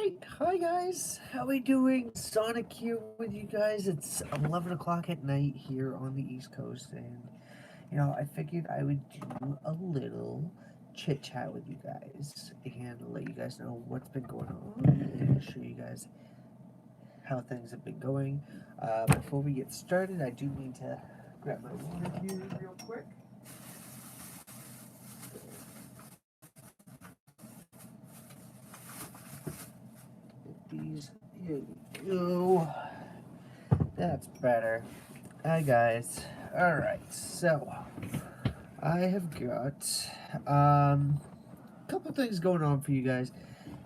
right, hi guys. How we doing? Sonic here with you guys. It's 11 o'clock at night here on the East Coast, and I figured I would do a little chit chat with you guys and let you guys know what's been going on and show you guys how things have been going. Before we get started, I do need to grab my water here real quick. These, here we go. That's better. Hi guys. Alright, so I have got a couple things going on for you guys,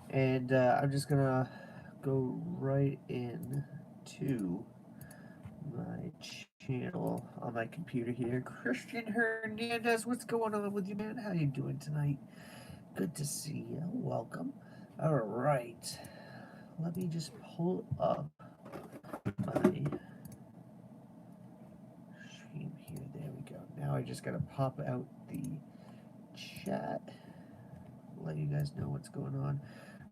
and I'm just gonna go right in to my channel on my computer here. Christian Hernandez, what's going on with you, man? How you doing tonight? Good to see you. Welcome. Alright, let me just pull up my stream here. There we go. Now I just gotta pop out the chat, let you guys know what's going on.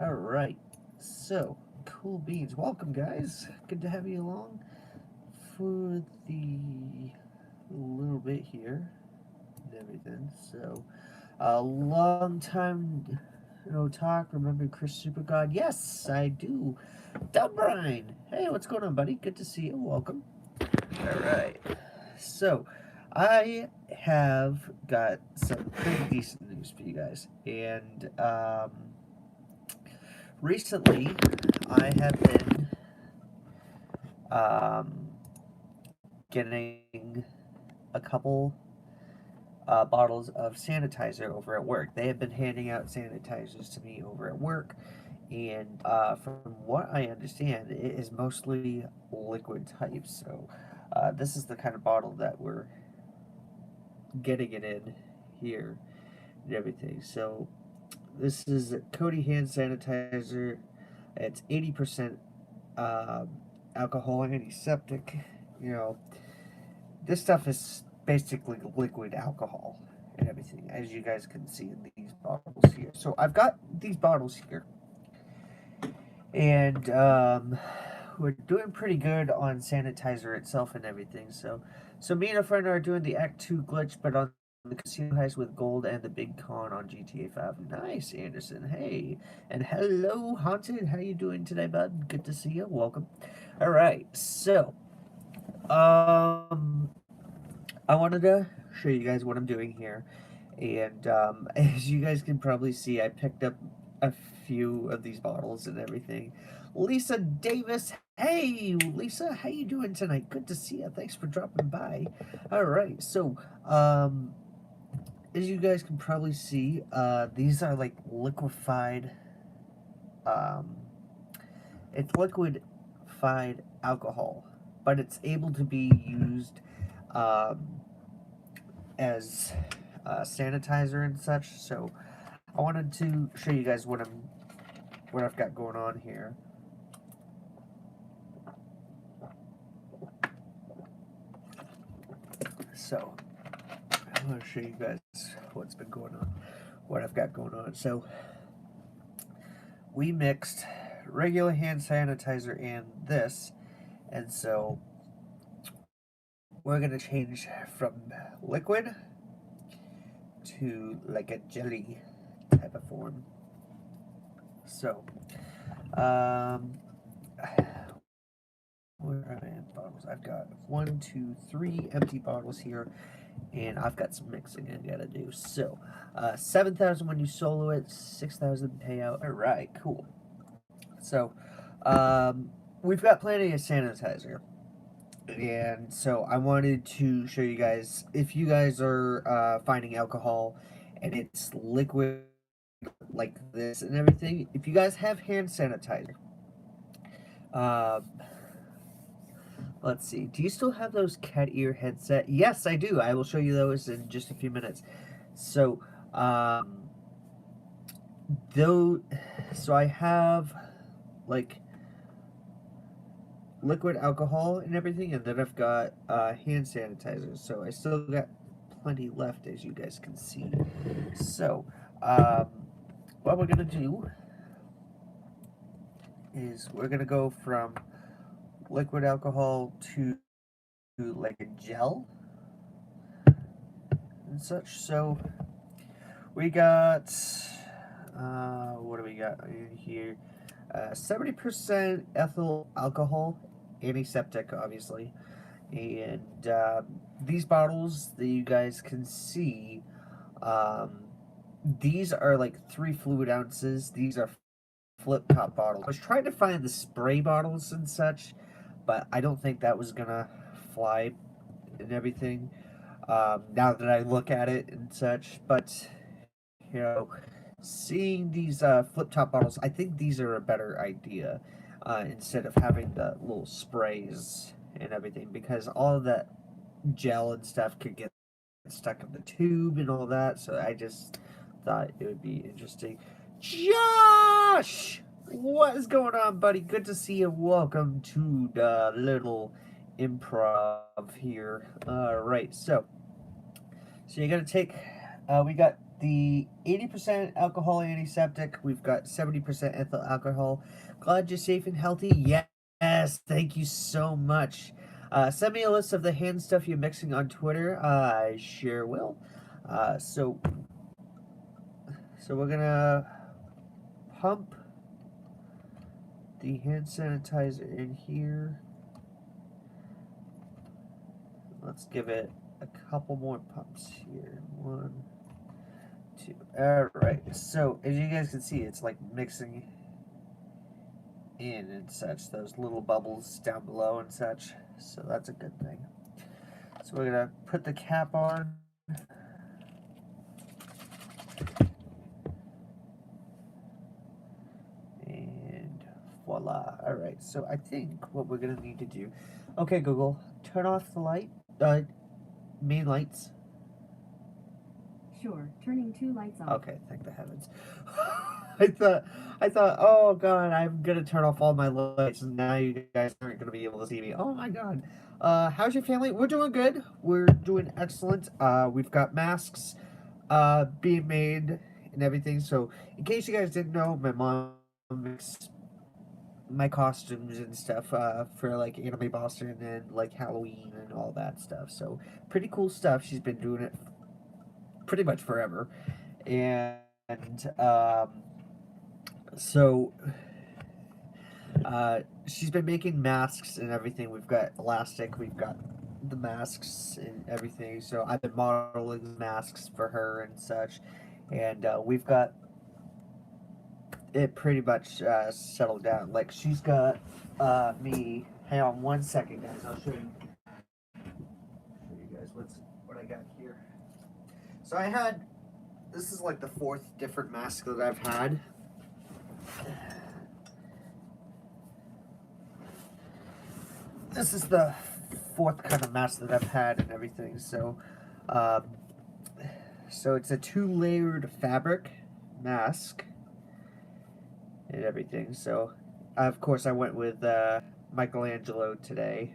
All right, so cool beans. Welcome, guys. Good to have you along for the little bit here and everything. So, a long time no talk. Remember Chris Super God? Yes, I do. Delbrine, hey, what's going on, buddy? Good to see you. Welcome. All right. So, I have got some pretty decent news for you guys. And recently, I have been getting a couple bottles of sanitizer over at work. They have been handing out sanitizers to me over at work. And from what I understand, it is mostly liquid type. So, this is the kind of bottle that we're getting it in here and everything. So this is Cody hand sanitizer. It's 80% alcohol, antiseptic. You know, this stuff is basically liquid alcohol and everything, as you guys can see in these bottles here. So I've got these bottles here, and we're doing pretty good on sanitizer itself and everything. So me and a friend are doing the Act 2 glitch, but on the casino heist with gold and the big con on GTA 5. Nice, Anderson. Hey, and hello, Haunted. How you doing today, bud? Good to see you. Welcome. All right, so I wanted to show you guys what I'm doing here, and as you guys can probably see, I picked up a few of these bottles and everything. Lisa Davis, hey Lisa, how you doing tonight? Good to see you. Thanks for dropping by. All right, so as you guys can probably see, these are like liquefied. Um, it's liquefied alcohol, but it's able to be used um, as sanitizer and such. So I wanted to show you guys what I've got going on here. So I'm going to show you guys what's been going on, what I've got going on. So we mixed regular hand sanitizer and this, and so we're going to change from liquid to like a jelly type of form. So, where are my bottles? I've got 1, 2, 3 empty bottles here, and I've got some mixing I gotta do. So, 7,000 when you solo it, 6,000 payout. All right, cool. So, we've got plenty of sanitizer, and so I wanted to show you guys, if you guys are finding alcohol and it's liquid like this and everything, if you guys have hand sanitizer, let's see, do you still have those cat ear headset? Yes, I do. I will show you those in just a few minutes. So though, so I have like liquid alcohol and everything, and then I've got hand sanitizer. So I still got plenty left, as you guys can see. So what we're gonna do is we're gonna go from liquid alcohol to like a gel and such. So we got what do we got in here? 70% ethyl alcohol, antiseptic, obviously. And these bottles that you guys can see, um, these are like 3 fluid ounces. These are flip top bottles. I was trying to find the spray bottles and such, but I don't think that was gonna fly and everything. Now that I look at it and such, but you know, seeing these flip top bottles, I think these are a better idea instead of having the little sprays and everything, because all of that gel and stuff could get stuck in the tube and all that. So I just thought it would be interesting. Josh, what is going on, buddy? Good to see you. Welcome to the little improv here. All right, so you're gonna take. We got the 80% alcohol antiseptic. We've got 70% ethyl alcohol. Glad you're safe and healthy. Yes, thank you so much. Send me a list of the hand stuff you're mixing on Twitter. I sure will. So we're gonna pump the hand sanitizer in here. Let's give it a couple more pumps here. 1, 2. Alright, so as you guys can see, it's like mixing in and such, those little bubbles down below and such. So that's a good thing. So we're gonna put the cap on. And voila. Alright, so I think what we're gonna need to do. Okay, Google, turn off the light. Main lights. Sure, turning 2 lights off. Okay, thank the heavens. I thought, oh god, I'm gonna turn off all my lights, and now you guys aren't gonna be able to see me. Oh my god. How's your family? We're doing good. We're doing excellent. We've got masks, being made and everything. So, in case you guys didn't know, my mom makes my costumes and stuff for like Anime Boston and like Halloween and all that stuff. So, pretty cool stuff. She's been doing it pretty much forever. And so she's been making masks and everything. We've got elastic, we've got the masks and everything. So I've been modeling masks for her and such. And we've got it pretty much settled down. Like she's got me. Hang on 1 second, guys. I'll show you. Show you guys what I got here. So I had. This is like the 4th different mask that I've had. This is the 4th kind of mask that I've had and everything. So, so it's a 2-layered fabric mask and everything. So, of course, I went with Michelangelo today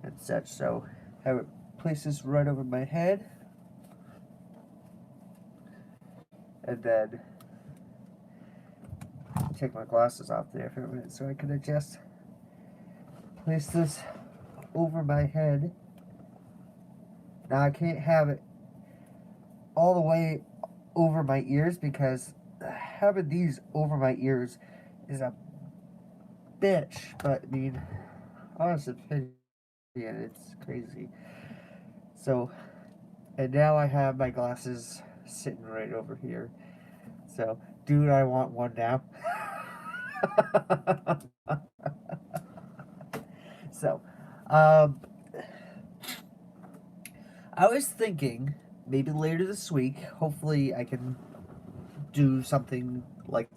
and such. So, I would place this right over my head, and then take my glasses off there for a minute so I can adjust. Place this over my head. Now I can't have it all the way over my ears because having these over my ears is a bitch. But I mean, honest opinion, it's crazy. So, and now I have my glasses sitting right over here. So, dude, I want one now. So, I was thinking maybe later this week, hopefully I can do something like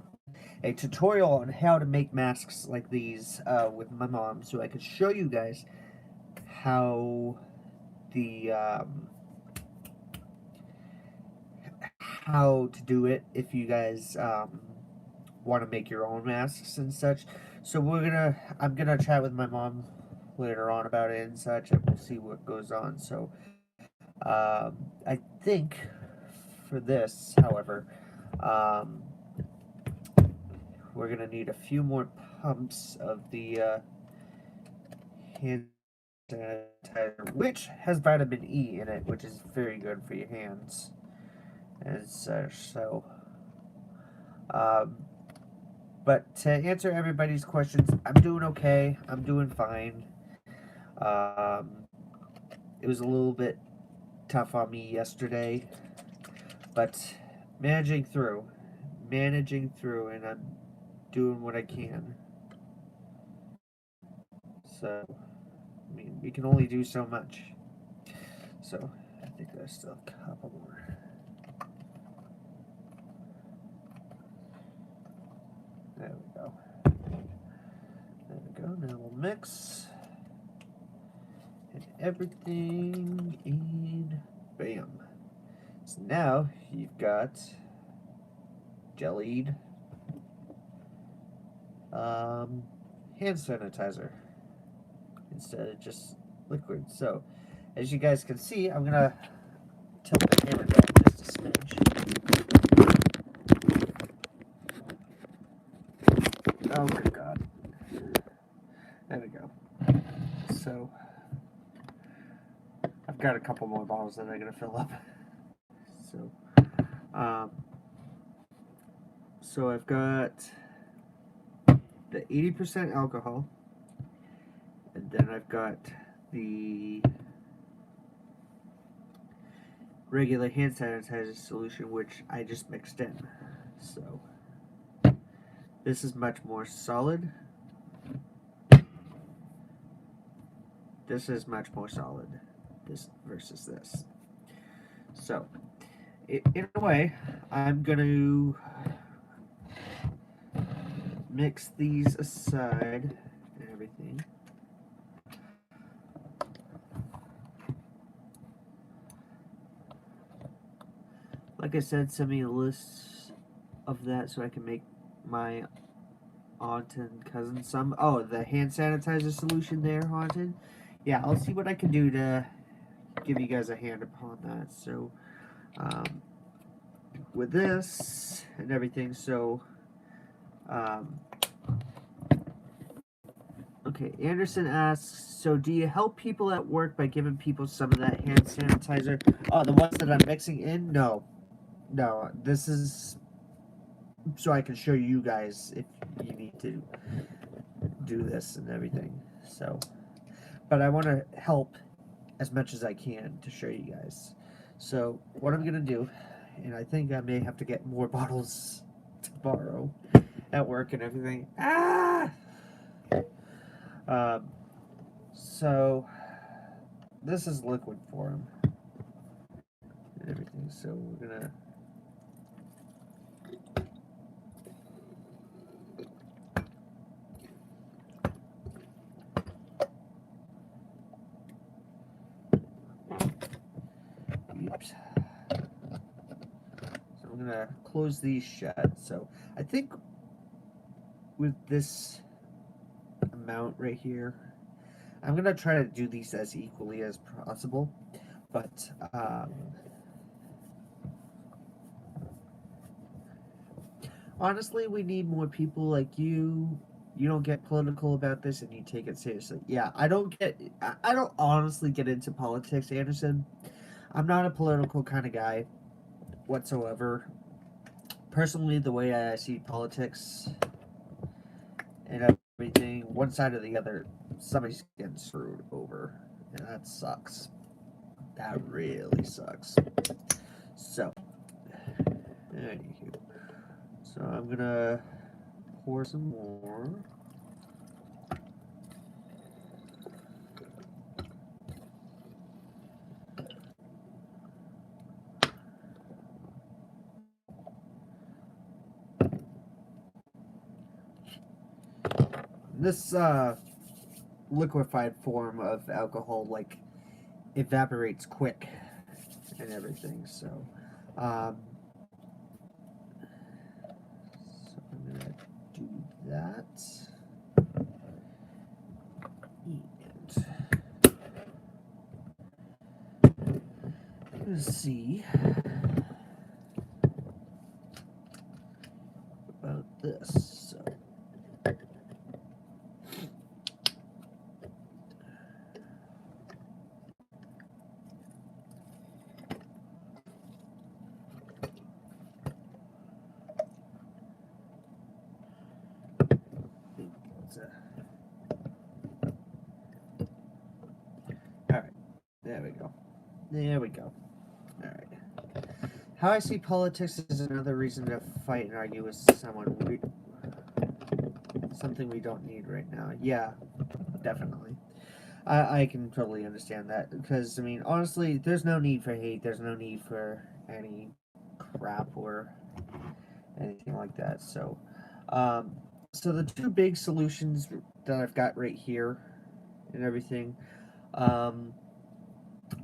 a tutorial on how to make masks like these with my mom, so I could show you guys how the how to do it if you guys want to make your own masks and such. So I'm gonna chat with my mom later on about it and such, and we'll see what goes on. So I think for this, however, we're going to need a few more pumps of the hand sanitizer, which has vitamin E in it, which is very good for your hands and such. So, but to answer everybody's questions, I'm doing okay. I'm doing fine. It was a little bit tough on me yesterday, but managing through, and I'm doing what I can. So, I mean, we can only do so much. So, I think there's still a couple more. There we go. There we go. Now we'll mix. And everything in. Bam. So now you've got jellied hand sanitizer instead of just liquid. So, as you guys can see, I'm gonna tilt the camera down just a smidge. Oh my god. There we go. So, I've got a couple more bottles that I'm gonna fill up. So I've got the 80% alcohol, and then I've got the regular hand sanitizer solution, which I just mixed in. So this is much more solid. This is much more solid. This versus this. So in a way, I'm going to mix these aside and everything. Like I said, send me a list of that so I can make my aunt and cousin some. Oh, the hand sanitizer solution there, Haunted. Yeah, I'll see what I can do to give you guys a hand upon that. So, with this and everything, so, okay, Anderson asks, so do you help people at work by giving people some of that hand sanitizer? Oh, the ones that I'm mixing in? No. No, this is so I can show you guys if you need to do this and everything. So, but I want to help as much as I can to show you guys. So, what I'm going to do, and I think I may have to get more bottles tomorrow at work and everything. So this is liquid form and everything. So we're gonna oops. So I'm gonna close these shut. So I think with this amount right here, I'm gonna try to do these as equally as possible, but honestly, we need more people like you. You don't get political about this, and you take it seriously. Yeah, I don't honestly get into politics, Anderson. I'm not a political kind of guy whatsoever. Personally, the way I see politics and everything, one side or the other, somebody's getting screwed over, and that sucks. That really sucks. So, anywho, so I'm gonna pour some more. This liquefied form of alcohol like evaporates quick and everything. So, I'm gonna do that. And let's see about this. So. Alright, there we go. There we go. Alright. How I see politics is another reason to fight and argue with someone. Something we don't need right now. Yeah, definitely. I can totally understand that. Because, I mean, honestly, there's no need for hate. There's no need for any crap or anything like that. So, so the two big solutions that I've got right here and everything, I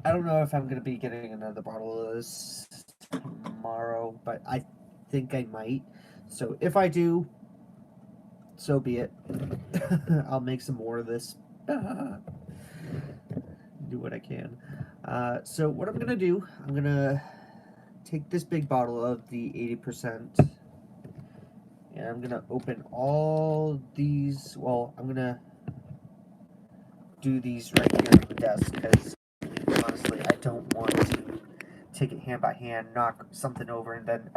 don't know if I'm going to be getting another bottle of this tomorrow, but I think I might. So if I do, so be it. I'll make some more of this. Do what I can. So what I'm going to do, I'm going to take this big bottle of the 80%, and I'm going to open all these. Well, I'm going to do these right here on the desk, because honestly, I don't want to take it hand by hand, knock something over, and then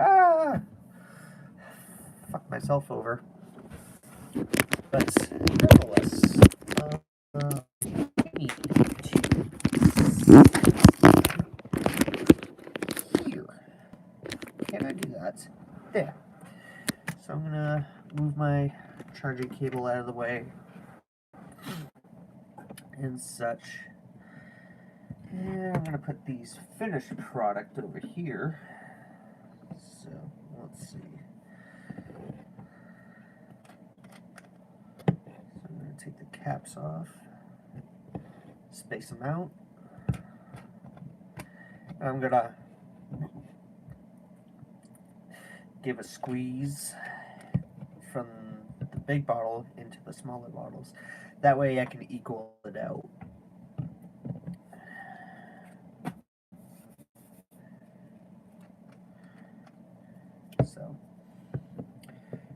fuck myself over. But nevertheless, I need to here. Can I do that? There. So I'm gonna move my charging cable out of the way and such. And I'm going to put these finished product over here. So, let's see. So I'm going to take the caps off, space them out. And I'm going to give a squeeze from the big bottle into the smaller bottles. That way I can equal it out. So,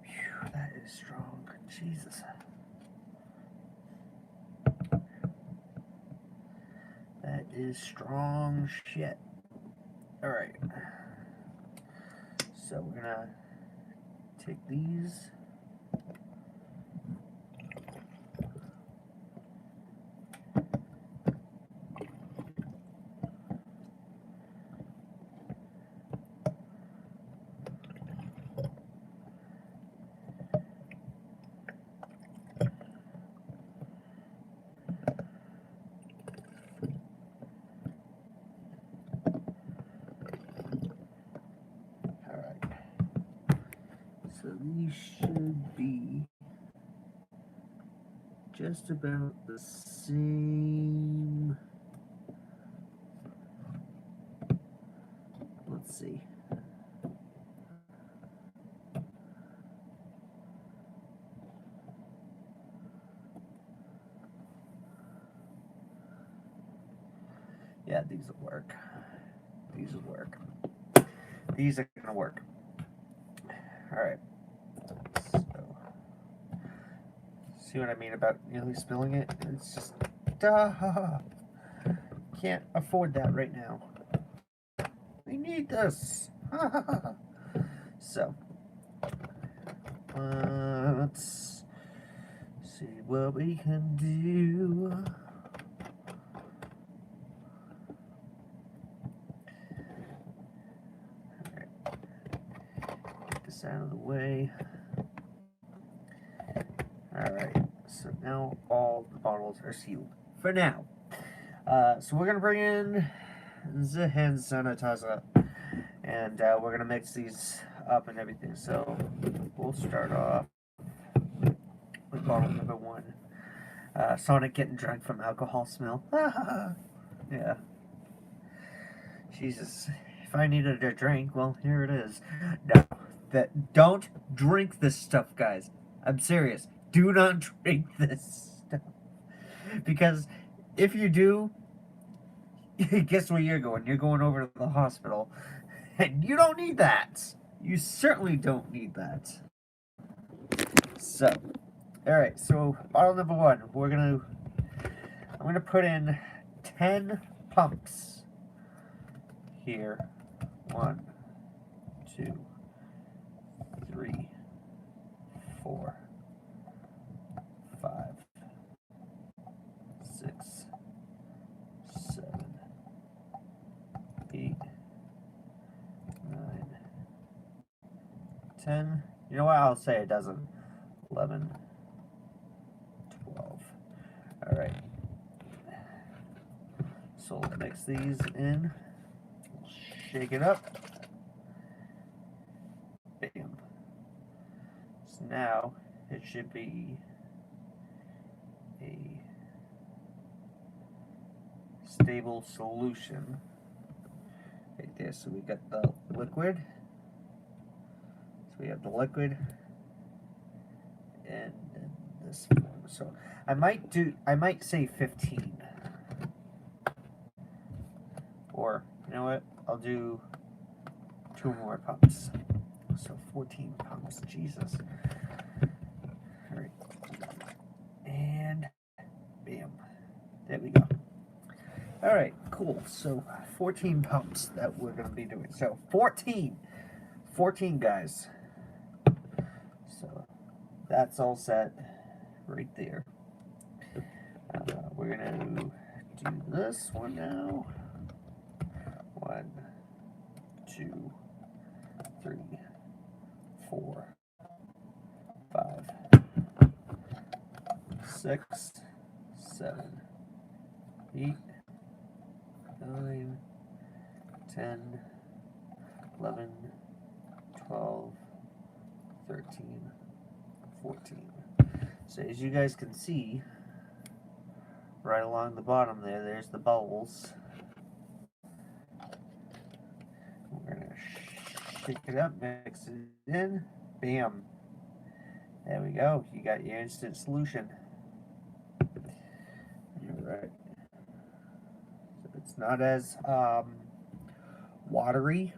whew, that is strong. Jesus. That is strong shit. Alright. So we're gonna take these. So these should be just about the same. Let's see. Yeah, these will work. These will work. These are gonna work. Alright. So, see what I mean about nearly spilling it? It's just, can't afford that right now. We need this. So, let's see what we can do. Alright. Get this out of the way. Alright, so now all the bottles are sealed. For now. So we're going to bring in the hand sanitizer. And we're going to mix these up and everything. So we'll start off with bottle number 1. Sonic getting drunk from alcohol smell. Yeah. Jesus. If I needed a drink, well, here it is. No. Don't drink this stuff, guys. I'm serious. Do not drink this stuff. Because if you do, guess where you're going? You're going over to the hospital. And you don't need that. You certainly don't need that. So, alright, so bottle number 1. I'm gonna put in 10 pumps here. 1, 2, 3, 4, 10. You know what? I'll say it doesn't. 11, 12. All right. So we'll mix these in. Shake it up. Bam. So now it should be a stable solution right there. So we got the liquid. So we have the liquid and this form. So I might say 15. Or you know what? I'll do 2 more pumps. So 14 pumps. Jesus. Alright. And bam. There we go. Alright, cool. So 14 pumps that we're going to be doing. So 14. 14 guys. So that's all set right there. We're going to do this one now. 1, 2, 3, 4, 5, 6, 7, 8, 9, 10, 11, 12, 13, 14. So as you guys can see, right along the bottom there's the bubbles. We're going to shake it up, mix it in, bam. There we go. You got your instant solution. Alright. So it's not as watery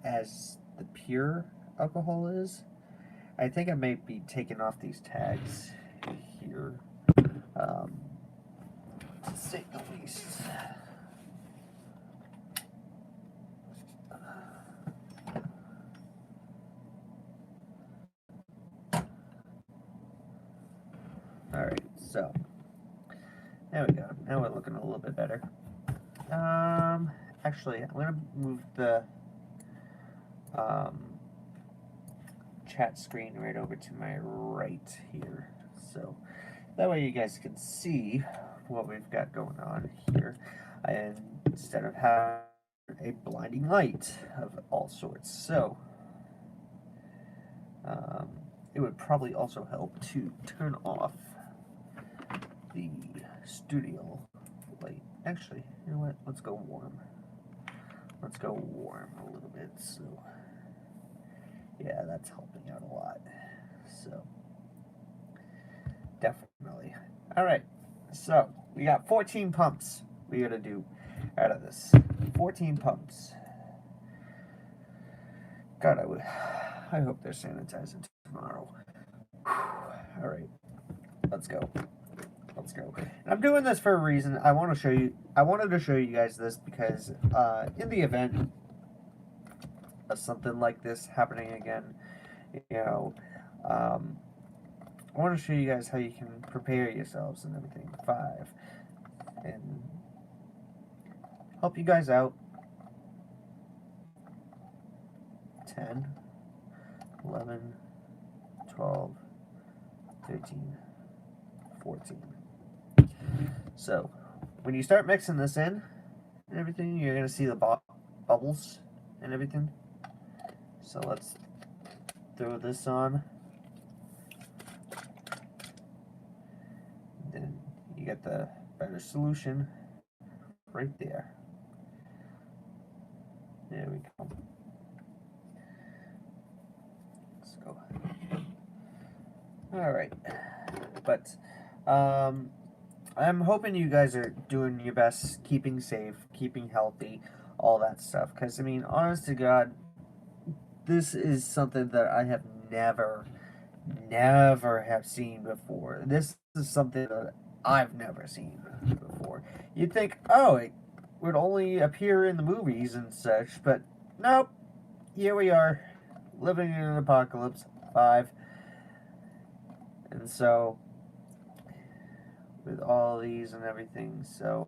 as the pure alcohol is. I think I might be taking off these tags here, to say the least. Alright, so there we go. Now we're looking a little bit better. Actually, I'm gonna move the chat screen right over to my right here, so that way you guys can see what we've got going on here, and instead of having a blinding light of all sorts. So it would probably also help to turn off the studio light. Actually, you know what? Let's go warm. Let's go warm a little bit. So yeah, that's helping out a lot. So definitely. All right. So we got 14 pumps we got to do out of this. 14 pumps. God, I hope they're sanitizing tomorrow. All right. Let's go. Let's go. And I'm doing this for a reason. I wanted to show you guys this because in the event of something like this happening again, you know, I want to show you guys how you can prepare yourselves and everything. 5. And help you guys out. 10, 11, 12, 13, 14. So, when you start mixing this in and everything, you're going to see the bubbles and everything. So let's throw this on. Then you get the better solution right there. There we go. So, all right. But I'm hoping you guys are doing your best, keeping safe, keeping healthy, all that stuff. Because, I mean, honest to God, this is something that I have never have seen before. This is something that I've never seen before. You'd think, oh, it would only appear in the movies and such, but nope. Here we are, living in an apocalypse. 5. And so, with all these and everything, so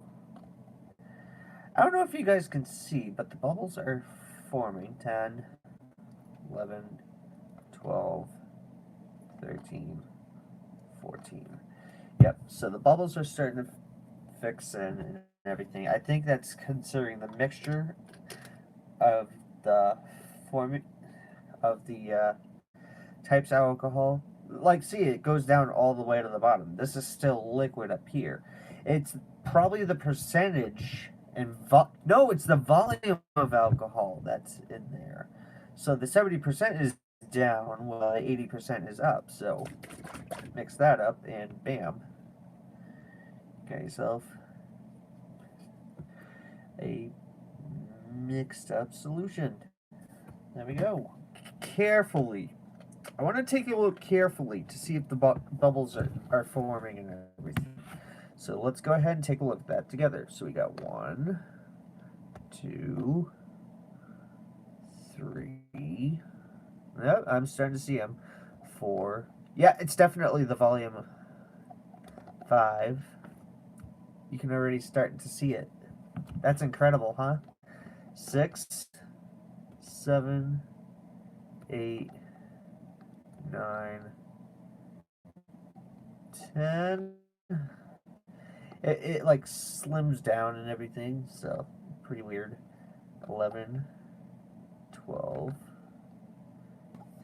I don't know if you guys can see, but the bubbles are forming. 10, 11, 12, 13, 14. Yep, so the bubbles are starting to fix in and everything. I think that's considering the mixture of the types of alcohol. Like, see, it goes down all the way to the bottom. This is still liquid up here. It's probably the percentage and no, it's the volume of alcohol that's in there. So the 70% is down while the 80% is up. So mix that up and bam, got yourself a mixed up solution. There we go. Carefully. I want to take a look carefully to see if the bubbles are forming and everything. So let's go ahead and take a look at that together. So we got 1, 2, 3. Yep, I'm starting to see them. 4. Yeah, it's definitely the volume. 5. You can already start to see it. That's incredible, huh? 6, 7, 8, 9, 10. It like slims down and everything, so pretty weird. 11, 12,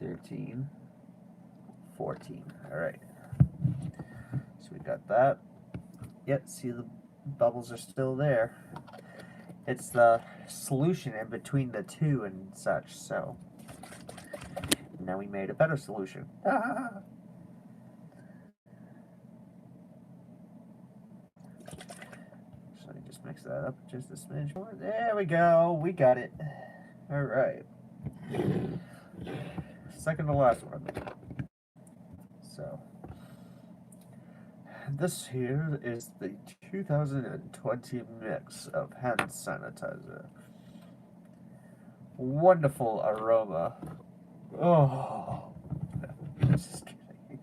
13, 14. Alright. So we got that. Yep, see the bubbles are still there. It's the solution in between the two and such, so now we made a better solution. Ah! So let me just mix that up just a smidge more. There we go. We got it. All right. Second to last one. So this here is the 2020 mix of hand sanitizer. Wonderful aroma. Oh, just kidding.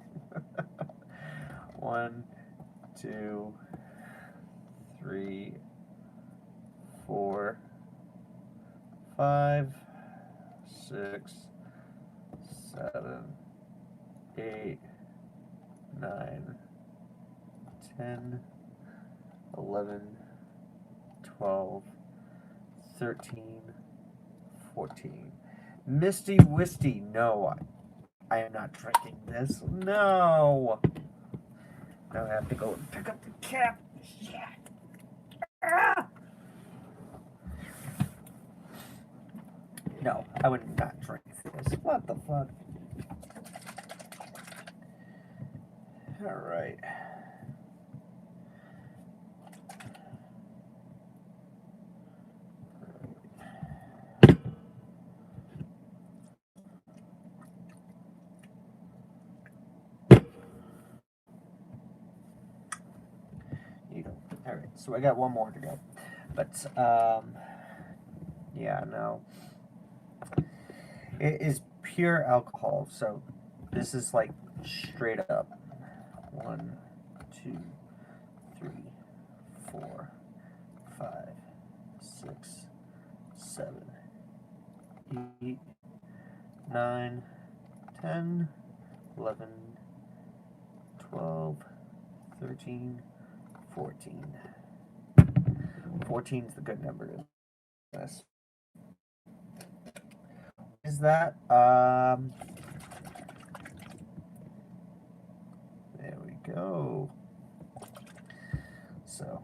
1, 2, 3, 4, 5, 6, 7, 8, 9, 10, 11, 12, 13, 14. Misty Wisty, no, I am not drinking this. No. Now I have to go and pick up the cap. Yeah. Ah! No, I would not drink this. What the fuck? Alright. Alright, so I got one more to go. But, yeah, no. It is pure alcohol, so this is like straight up. 1, 2, 3, 4, 5, 6, 7, 8, 9, 10, 11, 12, 13, 14. 14 is the good number. Yes. Is that? There we go. So,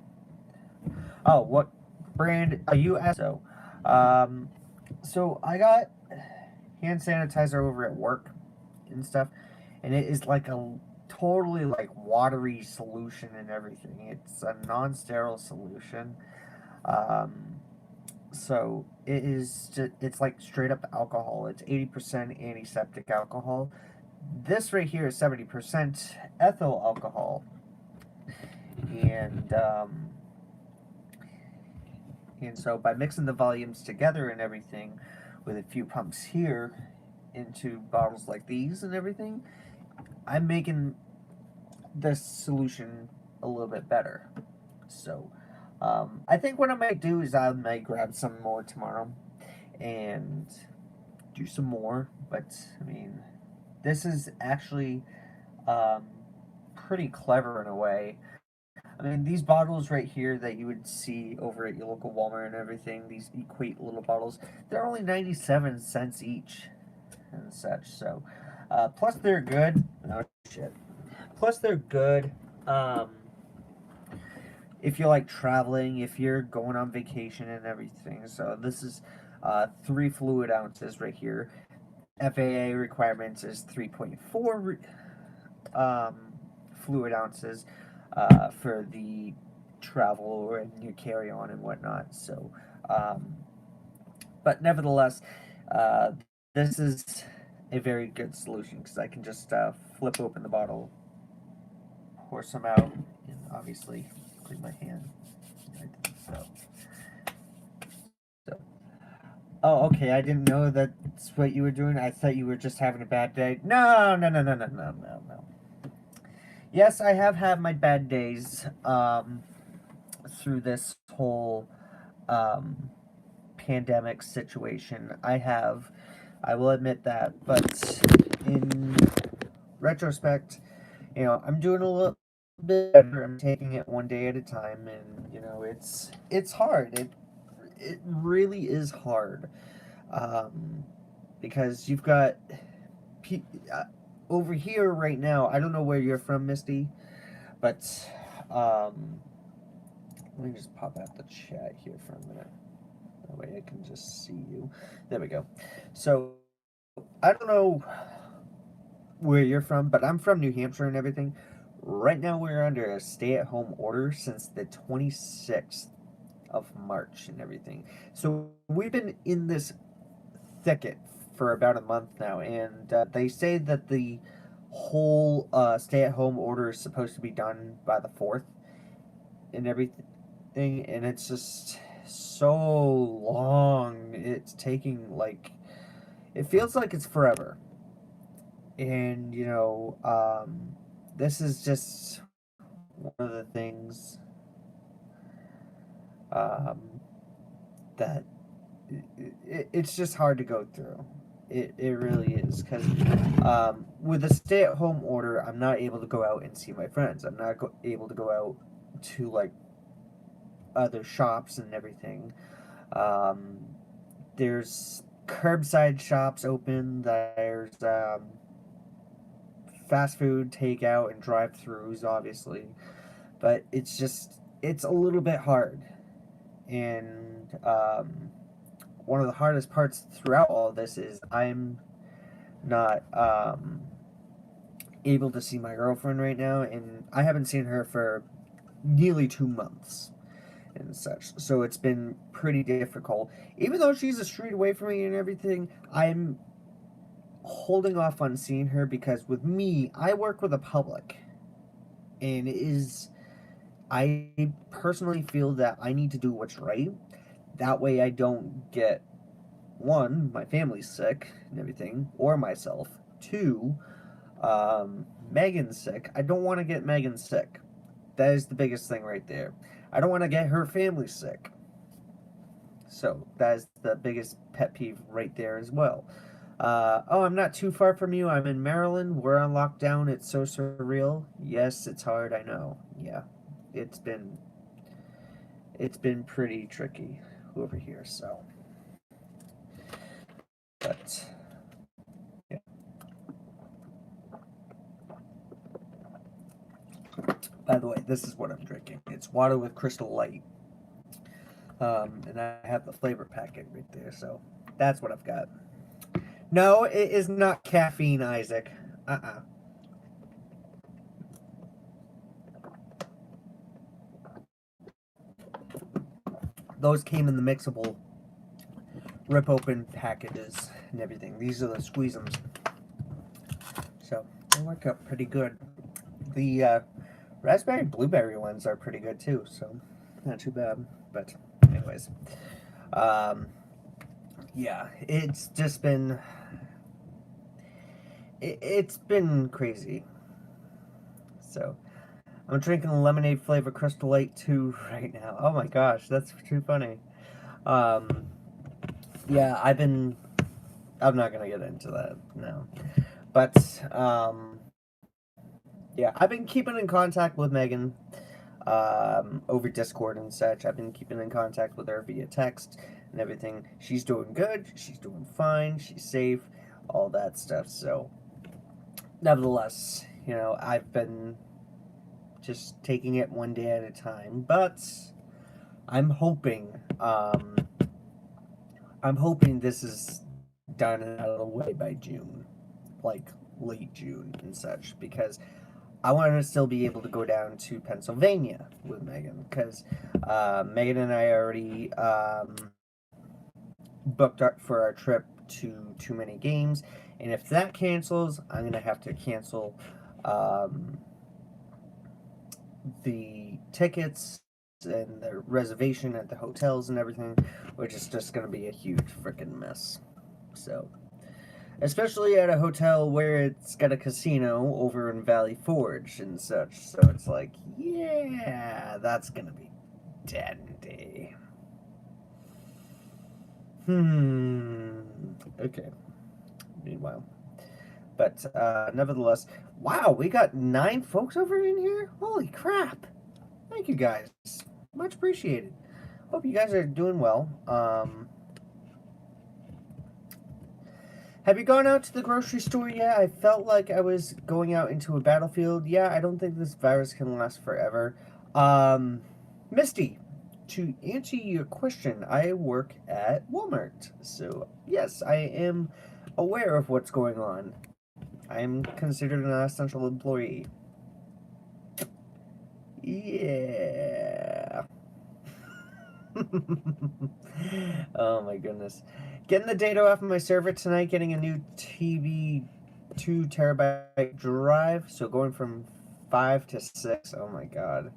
oh, what brand are you at? So I got hand sanitizer over at work and stuff, and it is like a totally like watery solution and everything. It's a non-sterile solution. So it is just, it's like straight up alcohol. It's 80% antiseptic alcohol. This right here is 70% ethyl alcohol. And so by mixing the volumes together and everything with a few pumps here into bottles like these and everything, I'm making this solution a little bit better. So I think what I might do is I might grab some more tomorrow and do some more. But I mean, this is actually um, pretty clever in a way. I mean, these bottles right here that you would see over at your local Walmart and everything, these Equate little bottles, they're only 97 cents each and such. So, plus they're good. Oh, shit. Plus they're good. Um, if you like traveling, if you're going on vacation and everything. So this is 3 fluid ounces right here. FAA requirements is 3.4 um, fluid ounces for the travel or in your carry on and whatnot. So, um, but nevertheless, uh, this is a very good solution because I can just flip open the bottle, pour some out, and obviously clean my hand. Right, so. Oh, okay. I didn't know that's what you were doing. I thought you were just having a bad day. No, no, no, no, no, no, no, no. Yes, I have had my bad days through this whole um, pandemic situation. I have. I will admit that. But in retrospect, I'm doing a little bit better. I'm taking it one day at a time, and it's hard. It really is hard, um, because you've got pe- uh, over here right now. I don't know where you're from, Misty, but let me just pop out the chat here for a minute. That way I can just see you. There we go. So I don't know where you're from, but I'm from New Hampshire and everything. Right now we're under a stay-at-home order since the 26th of March and everything. So we've been in this thicket for about a month now, and they say that the whole stay-at-home order is supposed to be done by the 4th and everything, and it's just so long. It's taking, like, it feels like it's forever. And this is just one of the things um, that it's just hard to go through. It really is, because with a stay-at-home order, I'm not able to go out and see my friends. I'm not able to go out to, like, other shops and everything. Um, there's curbside shops open. There's fast food, takeout, and drive-throughs, obviously. But it's a little bit hard. And one of the hardest parts throughout all of this is I'm not able to see my girlfriend right now, and I haven't seen her for nearly 2 months and such. So it's been pretty difficult. Even though she's a street away from me and everything, I'm holding off on seeing her because with me, I work with the public, and I personally feel that I need to do what's right. That way I don't get, one, my family's sick and everything, or myself. Two, Megan's sick. I don't want to get Megan sick. That is the biggest thing right there. I don't want to get her family sick. So that is the biggest pet peeve right there as well. Oh, I'm not too far from you. I'm in Maryland. We're on lockdown. It's so surreal. Yes, it's hard. I know. Yeah, it's been pretty tricky over here. So, but yeah. By the way, this is what I'm drinking. It's water with Crystal Light, and I have the flavor packet right there. So that's what I've got. No, it is not caffeine, Isaac. Those came in the mixable rip open packages and everything. These are the squeezeums. So they work out pretty good. The raspberry blueberry ones are pretty good too, so not too bad. But anyways, yeah, it's just been it's been crazy. So I'm drinking a lemonade flavor Crystal Light 2 right now. Oh my gosh, that's too funny. Yeah, I'm not gonna get into that now. But yeah, I've been keeping in contact with Megan over Discord and such. I've been keeping in contact with her via text and everything. She's doing good. She's doing fine. She's safe. All that stuff. So, nevertheless, I've been just taking it one day at a time. But I'm hoping, this is done and out of the way by June, like late June and such, because I want to still be able to go down to Pennsylvania with Megan, because Megan and I already booked for our trip to Too Many Games, and if that cancels, I'm going to have to cancel the tickets and the reservation at the hotels and everything, which is just going to be a huge freaking mess. So, especially at a hotel where it's got a casino over in Valley Forge and such. So it's like, yeah, that's going to be dandy. Okay. Meanwhile. But nevertheless, wow, we got 9 folks over in here? Holy crap. Thank you guys. Much appreciated. Hope you guys are doing well. Have you gone out to the grocery store yet? I felt like I was going out into a battlefield. Yeah, I don't think this virus can last forever. Misty, to answer your question, I work at Walmart. So, yes, I am aware of what's going on. I am considered an essential employee. Yeah. Oh my goodness. Getting the data off of my server tonight, getting a new TV 2 terabyte drive, so going from 5 to 6. Oh my god.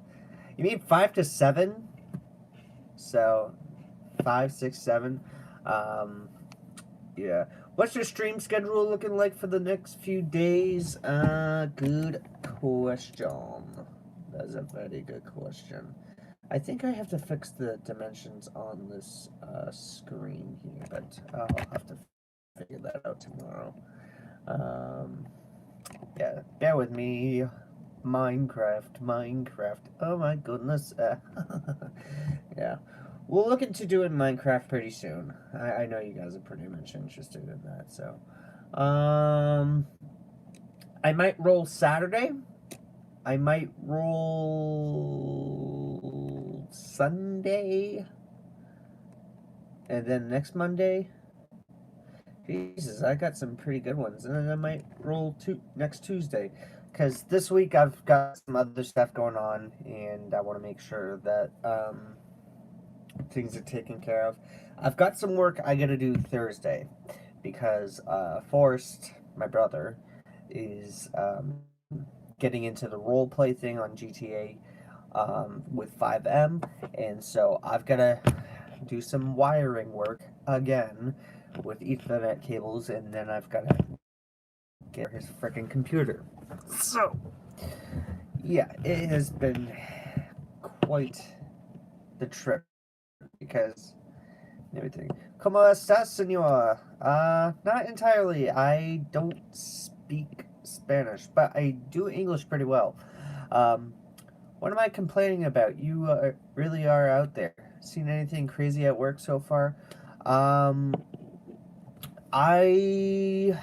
You mean 5 to 7? So 5, 6, 7. Yeah. What's your stream schedule looking like for the next few days? Good question. That's a very good question. I think I have to fix the dimensions on this screen here, but I'll have to figure that out tomorrow. Yeah, bear with me. Minecraft. Oh my goodness. Yeah. We'll look into doing Minecraft pretty soon. I know you guys are pretty much interested in that, so. I might roll Saturday. I might roll Sunday. And then next Monday. Jesus, I got some pretty good ones. And then I might roll next Tuesday. Because this week I've got some other stuff going on. And I want to make sure that things are taken care of. I've got some work I got to do Thursday. Because Forrest, my brother, is getting into the role play thing on GTA with 5M, and so I've got to do some wiring work again with Ethernet cables, and then I've got to get his freaking computer. So, yeah, it has been quite the trip because everything. ¿Cómo estás, señor? Not entirely. I don't speak Spanish, but I do English pretty well. What am I complaining about? You really are out there. Seen anything crazy at work so far? I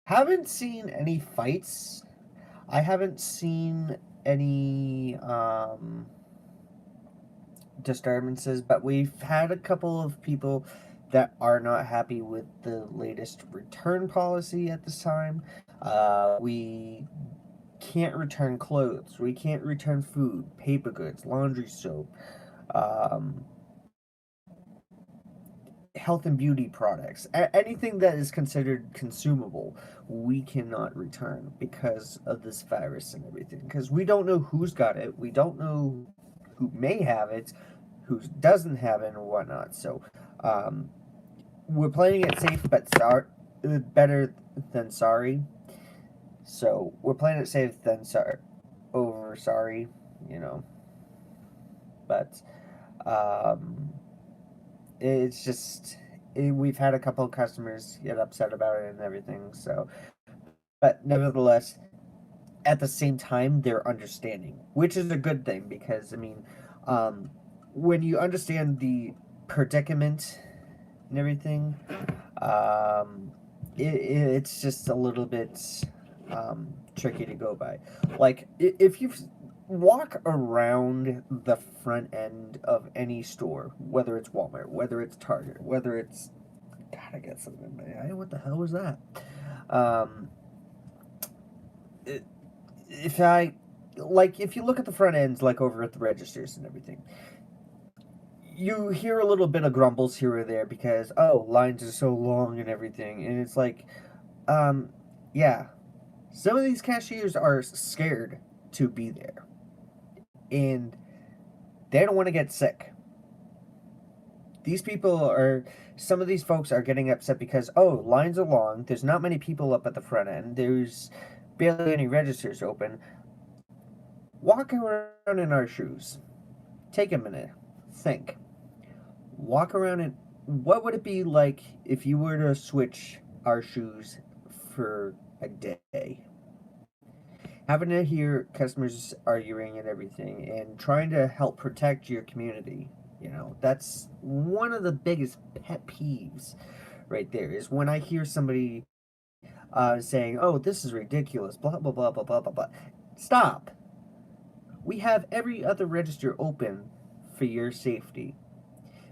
haven't seen any fights. I haven't seen any disturbances, but we've had a couple of people that are not happy with the latest return policy at this time. We can't return clothes, we can't return food, paper goods, laundry soap, health and beauty products, anything that is considered consumable, we cannot return because of this virus and everything. Because we don't know who's got it, we don't know who may have it, who doesn't have it, and whatnot. So, we're playing it safe, but better than sorry. So we're playing it safe than over sorry, But it's just we've had a couple of customers get upset about it and everything. So, but nevertheless, at the same time, they're understanding, which is a good thing because I mean, um, when you understand the predicament and everything, um, it's just a little bit tricky to go by. Like if you walk around the front end of any store, whether it's Walmart, whether it's Target, whether it's God, I got something in my eye. What the hell was that? Um, it, if I like, if you look at the front ends, like over at the registers and everything, you hear a little bit of grumbles here or there because lines are so long and everything, and it's like, um, yeah, some of these cashiers are scared to be there, and they don't want to get sick. These people are, some of these folks are getting upset because, lines are long, there's not many people up at the front end, there's barely any registers open. Walk around in our shoes. Take a minute. Think. Walk around in, what would it be like if you were to switch our shoes for a day? Having to hear customers arguing and everything and trying to help protect your community. That's one of the biggest pet peeves right there is when I hear somebody saying, this is ridiculous, blah, blah, blah, blah, blah, blah, blah. Stop. We have every other register open for your safety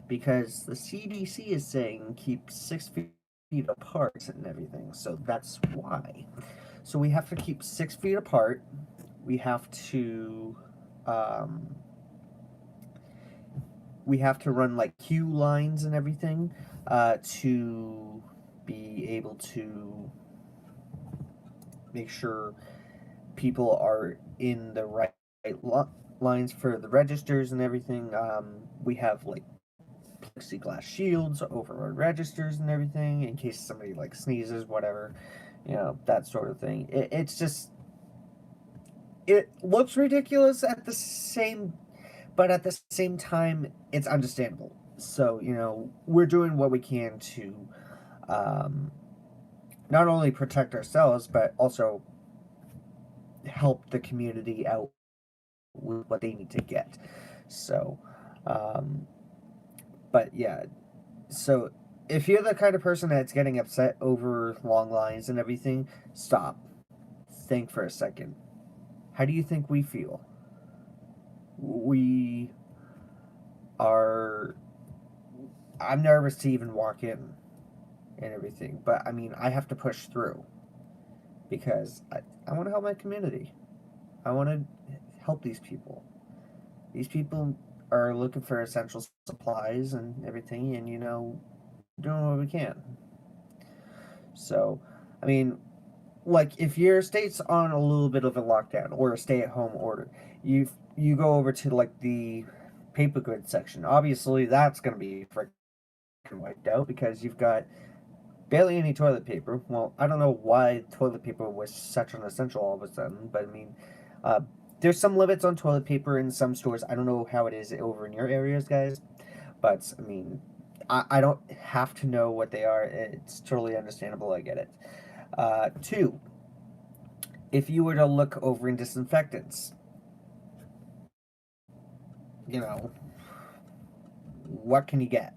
because the CDC is saying keep 6 feet apart and everything. So that's why. So we have to keep 6 feet apart. We have to um, run like queue lines and everything to be able to make sure people are in the right lines for the registers and everything. We have like plexiglass shields over our registers and everything in case somebody like sneezes, whatever, that sort of thing. It's just, it looks ridiculous but at the same time, it's understandable. So, we're doing what we can to not only protect ourselves, but also help the community out with what they need to get. So, but yeah, so if you're the kind of person that's getting upset over long lines and everything, stop. Think for a second. How do you think we feel? We are. I'm nervous to even walk in and everything, but I mean, I have to push through because I want to help my community. I want to help these people. These people are looking for essential supplies and everything, and doing what we can. So, I mean, like if your state's on a little bit of a lockdown or a stay-at-home order, you go over to like the paper goods section. Obviously, that's going to be freaking wiped out because you've got barely any toilet paper. Well, I don't know why toilet paper was such an essential all of a sudden, but I mean, uh, there's some limits on toilet paper in some stores. I don't know how it is over in your areas, guys, but I mean, I don't have to know what they are. It's totally understandable. I get it. Two, if you were to look over in disinfectants, you know, what can you get?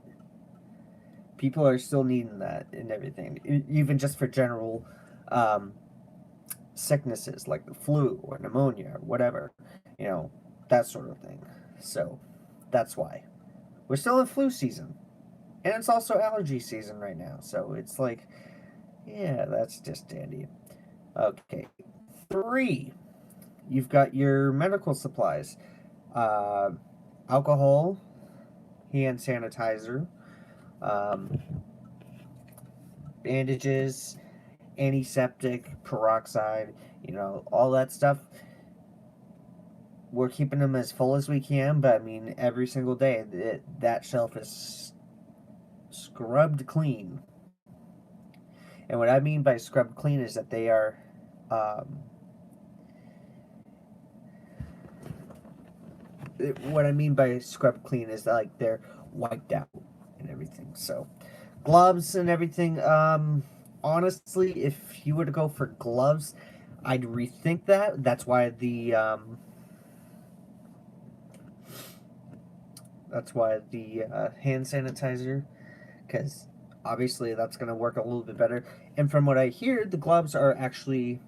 People are still needing that and everything, even just for general um, sicknesses like the flu or pneumonia or whatever, you know, that sort of thing. So that's why. We're still in flu season. And it's also allergy season right now. So it's like, yeah, that's just dandy. Okay. 3, you've got your medical supplies, uh, alcohol, hand sanitizer, um, bandages, antiseptic, peroxide, all that stuff. We're keeping them as full as we can, but I mean, every single day, that shelf is scrubbed clean. And what I mean by scrubbed clean is that they are what I mean by scrubbed clean is that like they're wiped out and everything. So Gloves and everything. Honestly, if you were to go for gloves, I'd rethink that. That's why the hand sanitizer, because obviously that's going to work a little bit better. And from what I hear, the gloves are actually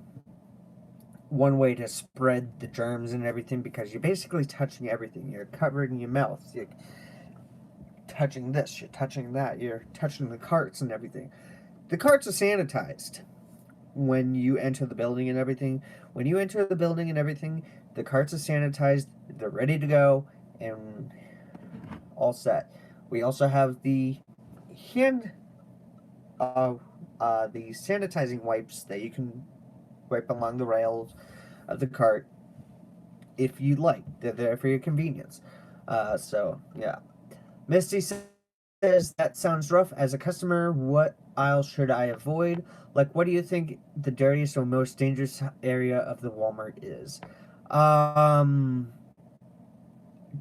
one way to spread the germs and everything, because you're basically touching everything. You're covering your mouth. You're touching this. You're touching that. You're touching the carts and everything. The carts are sanitized when you enter the building and everything. When you enter the building and everything, the carts are sanitized. They're ready to go and all set. We also have the hand, the sanitizing wipes that you can wipe along the rails of the cart if you like. They're there for your convenience. So yeah. Misty says that sounds rough. As a customer, what aisle should I avoid? Like, what do you think the dirtiest or most dangerous area of the Walmart is?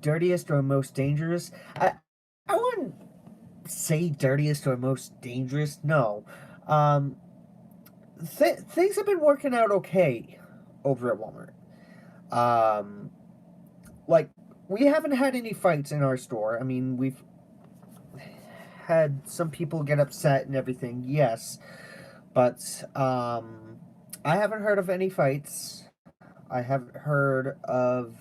Dirtiest or most dangerous? I wouldn't say dirtiest or most dangerous. No. Um, things have been working out okay over at Walmart. Um, like, we haven't had any fights in our store. I mean, we've had some people get upset and everything, yes, but I haven't heard of any fights. I haven't heard of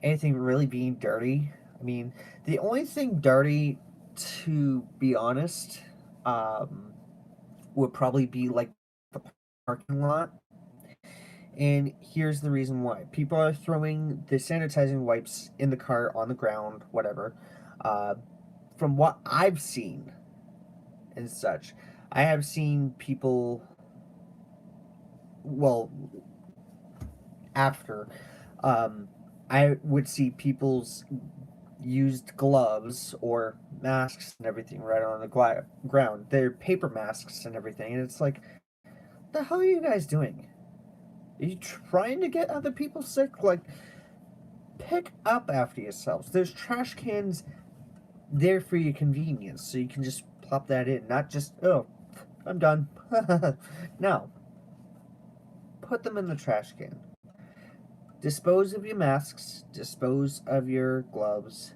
anything really being dirty. I mean, the only thing dirty, to be honest, would probably be like the parking lot. And here's the reason why. People are throwing the sanitizing wipes in the car, on the ground, whatever. From what I've seen and such, I have seen people, well, after, I would see people's used gloves or masks and everything right on the ground. They're paper masks and everything. And it's like, what the hell are you guys doing? Are you trying to get other people sick? Like, pick up after yourselves. There's trash cans there for your convenience, so you can just plop that in. Not just, oh, I'm done. No. Put them in the trash can. Dispose of your masks, dispose of your gloves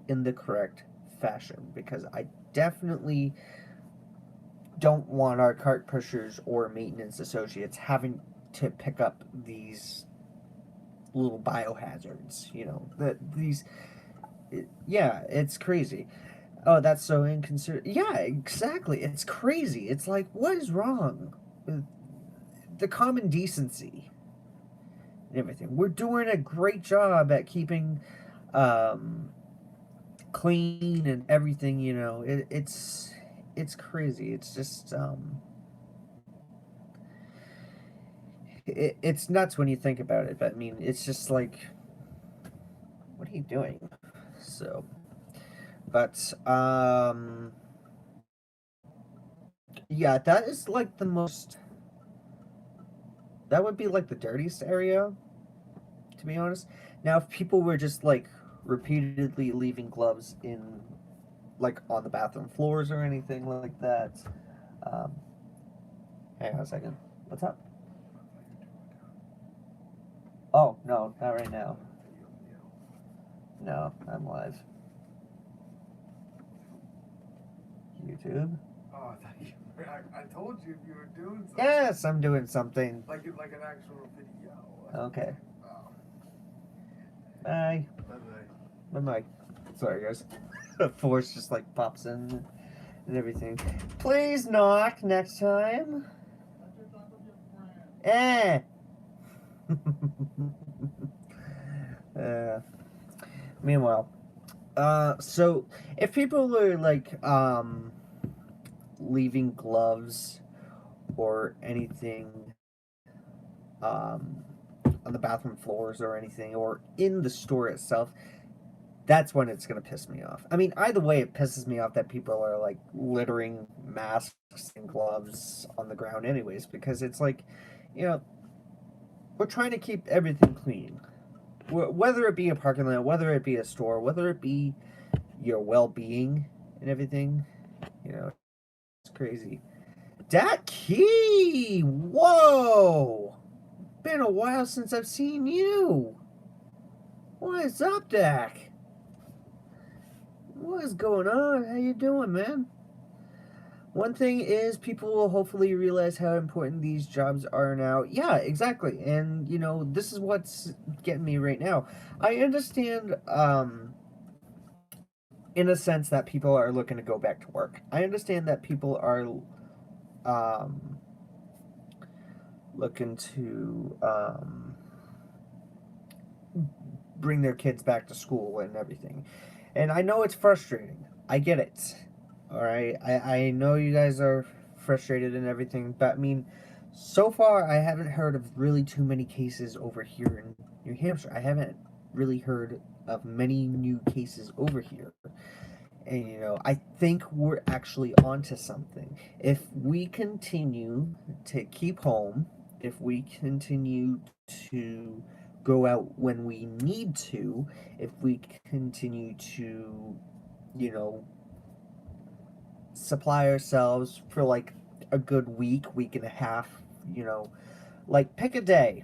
in the correct fashion, because I definitely don't want our cart pushers or maintenance associates having to pick up these little biohazards, yeah, it's crazy. Oh, that's so inconsiderate. Yeah, exactly. It's crazy. It's like, what is wrong with the common decency and everything? We're doing a great job at keeping clean and everything. It's crazy. It's just it's nuts when you think about it. But I mean, it's just like, what are you doing? So, but yeah, that is like the most. That would be like the dirtiest area, to be honest. Now, if people were just like repeatedly leaving gloves in, like on the bathroom floors or anything like that, um, hang on a second. What's up? Oh no, not right now. No, I'm live. YouTube. Oh, I thought you. I told you you were doing something. Yes, I'm doing something. Like an actual video. Okay. Oh. Bye. Bye. Bye. Sorry, guys. Force just like pops in and everything. Please knock next time. Eh. Meanwhile, so if people were like leaving gloves or anything on the bathroom floors or anything, or in the store itself, that's when it's going to piss me off. I mean, either way, it pisses me off that people are like littering masks and gloves on the ground anyways, because it's like, we're trying to keep everything clean. Whether it be a parking lot, whether it be a store, whether it be your well-being and everything, crazy. Dat Key! Whoa! Been a while since I've seen you. What is up, Dak? What is going on? How you doing, man? One thing is, people will hopefully realize how important these jobs are now. Yeah, exactly. And, you know, this is what's getting me right now. I understand, in a sense, that people are looking to go back to work. I understand that people are um, looking to bring their kids back to school and everything. And I know it's frustrating. I get it. All right. I know you guys are frustrated and everything, but I mean, so far I haven't heard of really too many cases over here in New Hampshire. I haven't really heard of many new cases over here. And you know, I think we're actually onto something. If we continue to keep home, if we continue to go out when we need to, if we continue to, you know, supply ourselves for like a good week, week and a half, you know, like pick a day.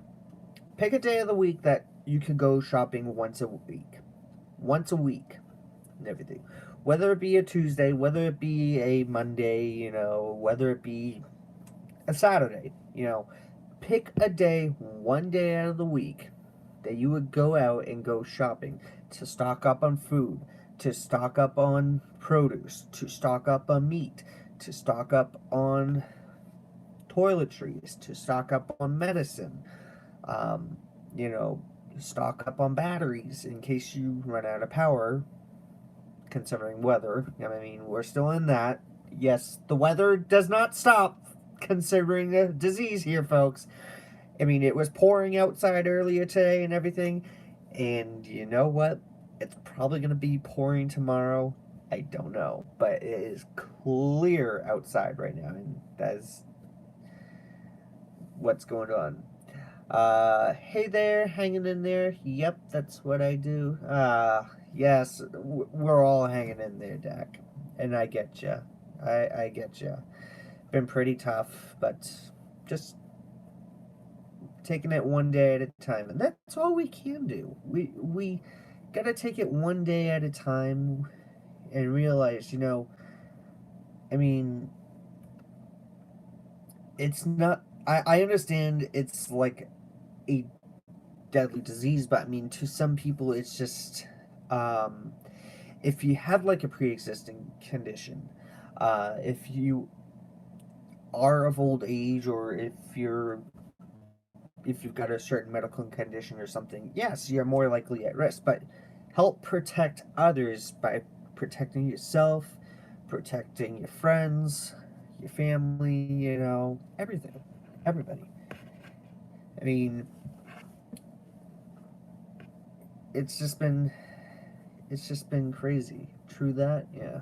Pick a day of the week that you can go shopping once a week. Once a week and everything. Whether it be a Tuesday, whether it be a Monday, you know, whether it be a Saturday, you know, pick a day, one day out of the week that you would go out and go shopping to stock up on food, to stock up on produce, to stock up on meat, to stock up on toiletries, to stock up on medicine, um, you know, stock up on batteries in case you run out of power, considering weather. I mean, we're still in that. Yes, the weather does not stop considering the disease here, folks. I mean, it was pouring outside earlier today and everything. And you know what? It's probably going to be pouring tomorrow. I don't know. But it is clear outside right now. And that's what's going on. Hey there, hanging in there. Yep, that's what I do. Yes, we're all hanging in there, Dak. And I get ya. I get ya. Been pretty tough, but just taking it one day at a time, and that's all we can do. We gotta take it one day at a time, and realize, you know, I mean, it's not. I understand it's like a deadly disease, but I mean, to some people, it's just um, if you have like a pre-existing condition, if you are of old age, or if you've got a certain medical condition or something, yes, you're more likely at risk. But help protect others by protecting yourself, protecting your friends, your family, you know, everything, everybody. I mean, it's just been crazy. True that, yeah.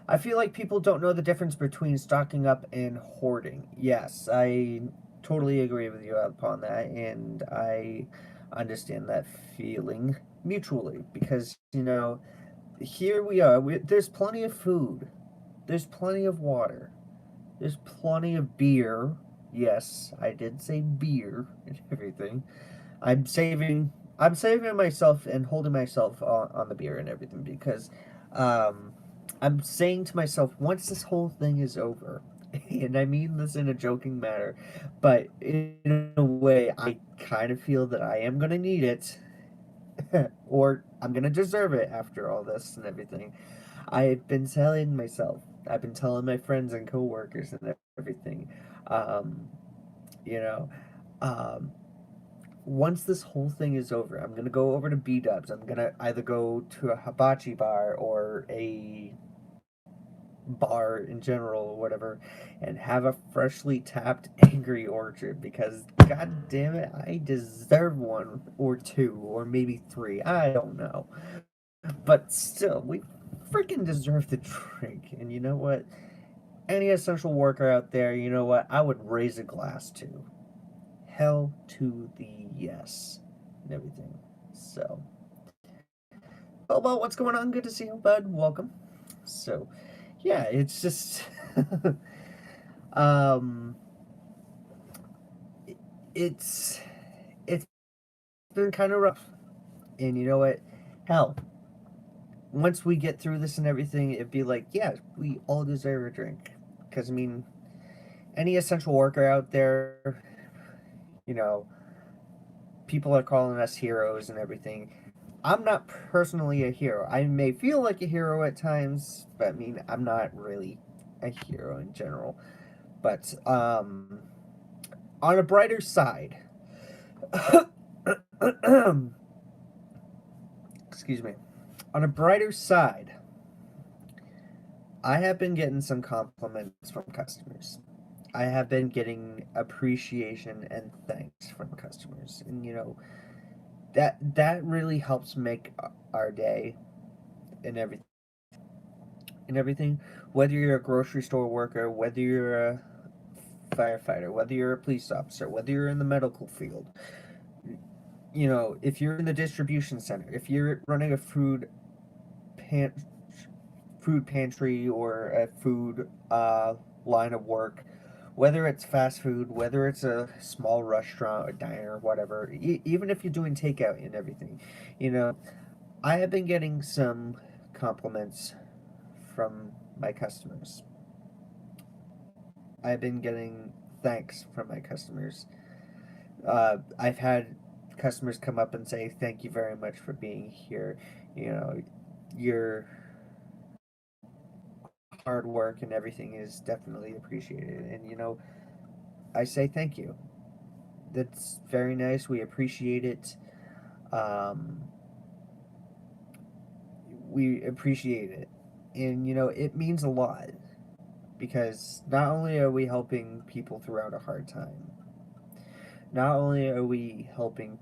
I feel like people don't know the difference between stocking up and hoarding. Yes, I totally agree with you upon that, and I understand that feeling mutually because, you know, here we are. There's plenty of food, there's plenty of water, there's plenty of beer. Yes, I did say beer and everything. I'm saving. I'm saving myself and holding myself on the beer and everything because um, I'm saying to myself, once this whole thing is over, and I mean this in a joking manner, but in a way, I kind of feel that I am going to need it, or I'm going to deserve it after all this and everything. I've been telling myself, I've been telling my friends and coworkers and everything, um, you know, um, once this whole thing is over, I'm gonna go over to B Dubs. I'm gonna either go to a hibachi bar or a bar in general or whatever, and have a freshly tapped Angry Orchard because god damn it, I deserve one or two or maybe three. I don't know, but still, we freaking deserve the drink. And you know what? Any essential worker out there, you know what? I would raise a glass to. Hell to the yes and everything. So, well, what's going on? Good to see you, bud. Welcome. So, yeah, it's just um, it's it's been kind of rough, and you know what? Hell, once we get through this and everything, it'd be like, yeah, we all deserve a drink. Because I mean, any essential worker out there, you know, people are calling us heroes and everything. I'm not personally a hero. I may feel like a hero at times, but I mean, I'm not really a hero in general. But on a brighter side, excuse me, on a brighter side, I have been getting some compliments from customers. I have been getting appreciation and thanks from customers, and you know that really helps make our day and everything. Whether you're a grocery store worker, whether you're a firefighter, whether you're a police officer, whether you're in the medical field, you know, if you're in the distribution center, if you're running a pan- food pantry or a food line of work, whether it's fast food, whether it's a small restaurant, a diner, whatever, even if you're doing takeout and everything, you know, I have been getting some compliments from my customers. I've been getting thanks from my customers. I've had customers come up and say, "Thank you very much for being here." You know, your hard work and everything is definitely appreciated. And, you know, I say thank you. That's very nice. We appreciate it. Um, we appreciate it. And, you know, it means a lot because not only are we helping people throughout a hard time, not only are we helping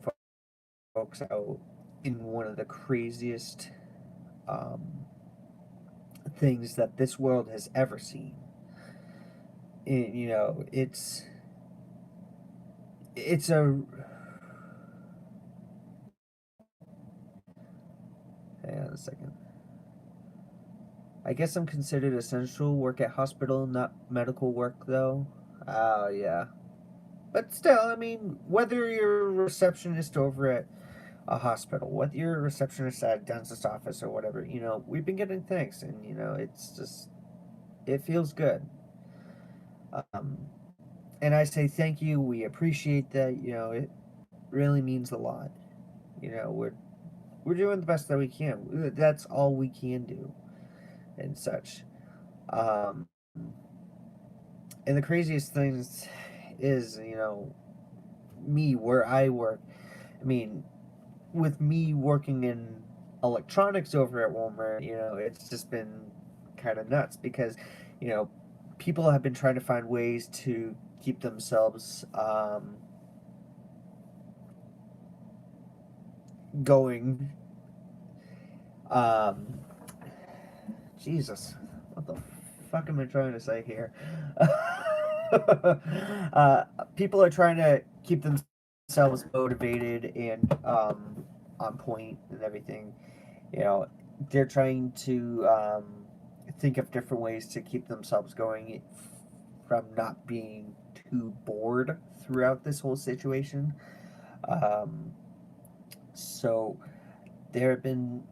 folks out in one of the craziest um, things that this world has ever seen. You know, it's a hang on a second. I guess I'm considered essential work at hospital, not medical work though. Oh yeah. But still, I mean, whether you're a receptionist over at a hospital, whether you're a receptionist at a dentist office or whatever, you know, we've been getting thanks, and you know, it's just it feels good. Um, and I say thank you. We appreciate that. You know, it really means a lot. You know, we're doing the best that we can. That's all we can do, and such. Um, and the craziest things is, you know, me where I work. I mean, with me working in electronics over at Walmart, you know, it's just been kind of nuts because, you know, people have been trying to find ways to keep themselves going. Um, Jesus, what the fuck am I trying to say here? uh, People are trying to keep themselves motivated and on point and everything. You know, they're trying to think of different ways to keep themselves going from not being too bored throughout this whole situation. Um, so there have been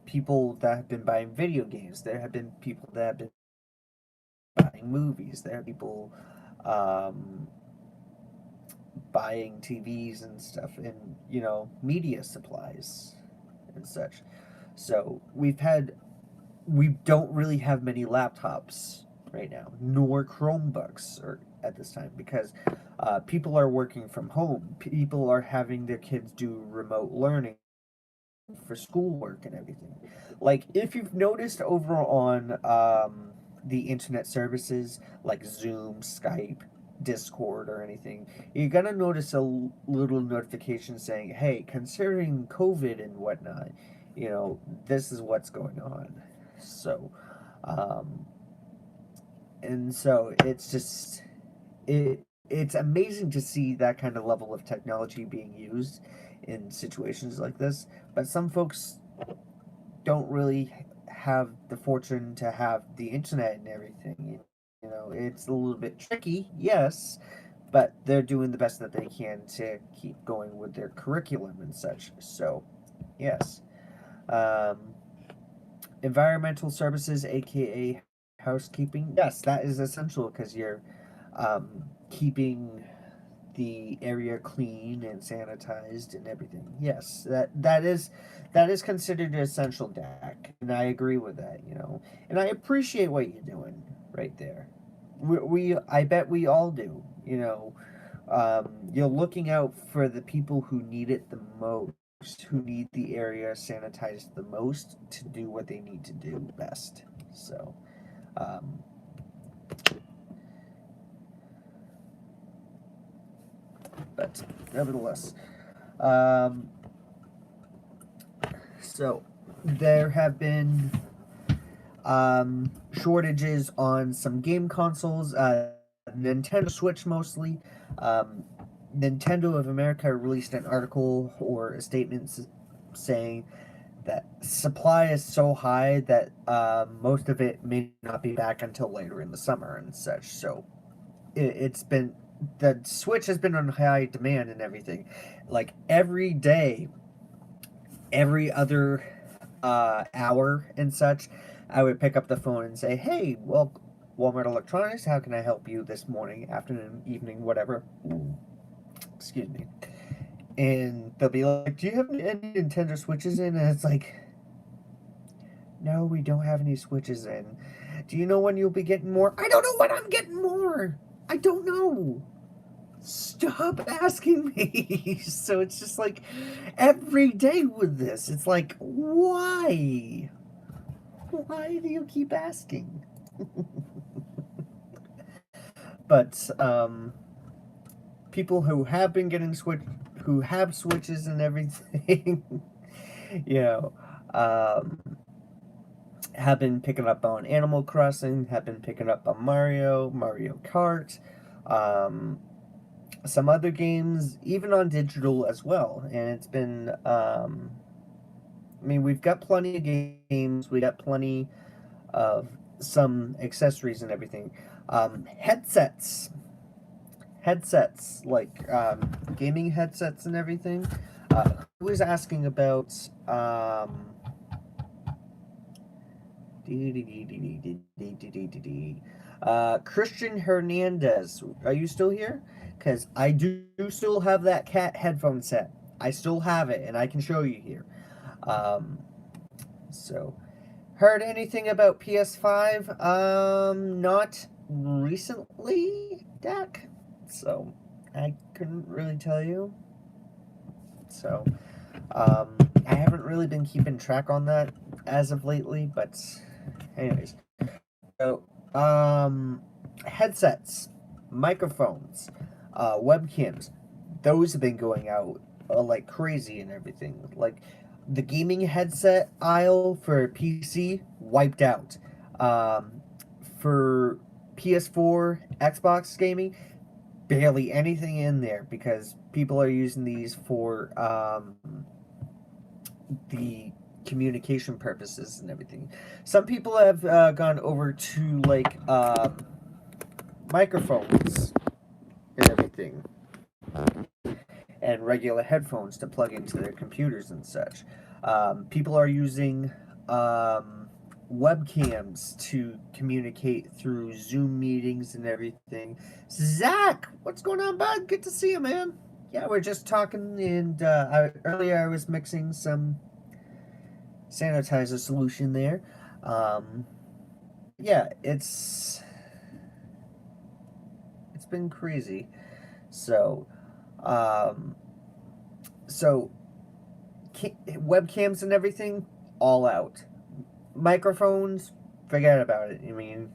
people that have been buying video games. There have been people that have been buying movies. There are people um, buying TVs and stuff, and you know, media supplies and such. So we don't really have many laptops right now, nor Chromebooks or at this time because people are working from home. People are having their kids do remote learning for schoolwork and everything. Like if you've noticed over on the internet services like Zoom, Skype, Discord, or anything, you're gonna notice a little notification saying, "Hey, considering COVID and whatnot, you know, this is what's going on." So, um, and so it's just it's amazing to see that kind of level of technology being used in situations like this. But some folks don't really have the fortune to have the internet and everything. You know, it's a little bit tricky, yes, but they're doing the best that they can to keep going with their curriculum and such. So, yes. Um, Environmental services, aka housekeeping, yes, that is essential because you're keeping the area clean and sanitized and everything. Yes, that is considered essential, Dak, and I agree with that. You know, and I appreciate what you're doing right there. We I bet we all do. You know, you're looking out for the people who need it the most, who need the area sanitized the most to do what they need to do best. So, um, but nevertheless, um, so there have been shortages on some game consoles, Nintendo Switch mostly. Um, Nintendo of America released an article or a statement saying that supply is so high that most of it may not be back until later in the summer and such. So it's been the Switch has been on high demand and everything. Like every day, every other hour and such, I would pick up the phone and say, "Hey, well, Walmart Electronics, how can I help you this morning, afternoon, evening, whatever?" Excuse me. And they'll be like, "Do you have any Nintendo Switches in?" And it's like, "No, we don't have any Switches in." "Do you know when you'll be getting more?" "I don't know when I'm getting more. I don't know." Stop asking me. So it's just like every day with this. It's like, why? Why do you keep asking? But people who have been getting who have switches and everything, you know, um, have been picking up on Animal Crossing, have been picking up on Mario Kart, um, some other games, even on digital as well. And it's been, I mean, we've got plenty of games, we got plenty of some accessories and everything. Headsets, like gaming headsets and everything. Who was asking about Christian Hernandez? Are you still here? Because I do still have that cat headphone set. I still have it, and I can show you here. Um, so, heard anything about PS5? Not recently, Dak. So, I couldn't really tell you. So, I haven't really been keeping track on that as of lately, but anyways. So, headsets, microphones, webcams, those have been going out like crazy and everything. Like the gaming headset aisle for PC wiped out. Um, for PS4, Xbox gaming, barely anything in there because people are using these for the communication purposes and everything. Some people have gone over to like microphones and everything, and regular headphones to plug into their computers and such. People are using webcams to communicate through Zoom meetings and everything. Zach, what's going on, bud? Good to see you, man. Yeah, we're just talking, and earlier I was mixing some sanitizer solution there. Yeah, it's been crazy. So, um, so webcams and everything, all out. Microphones, forget about it. I mean,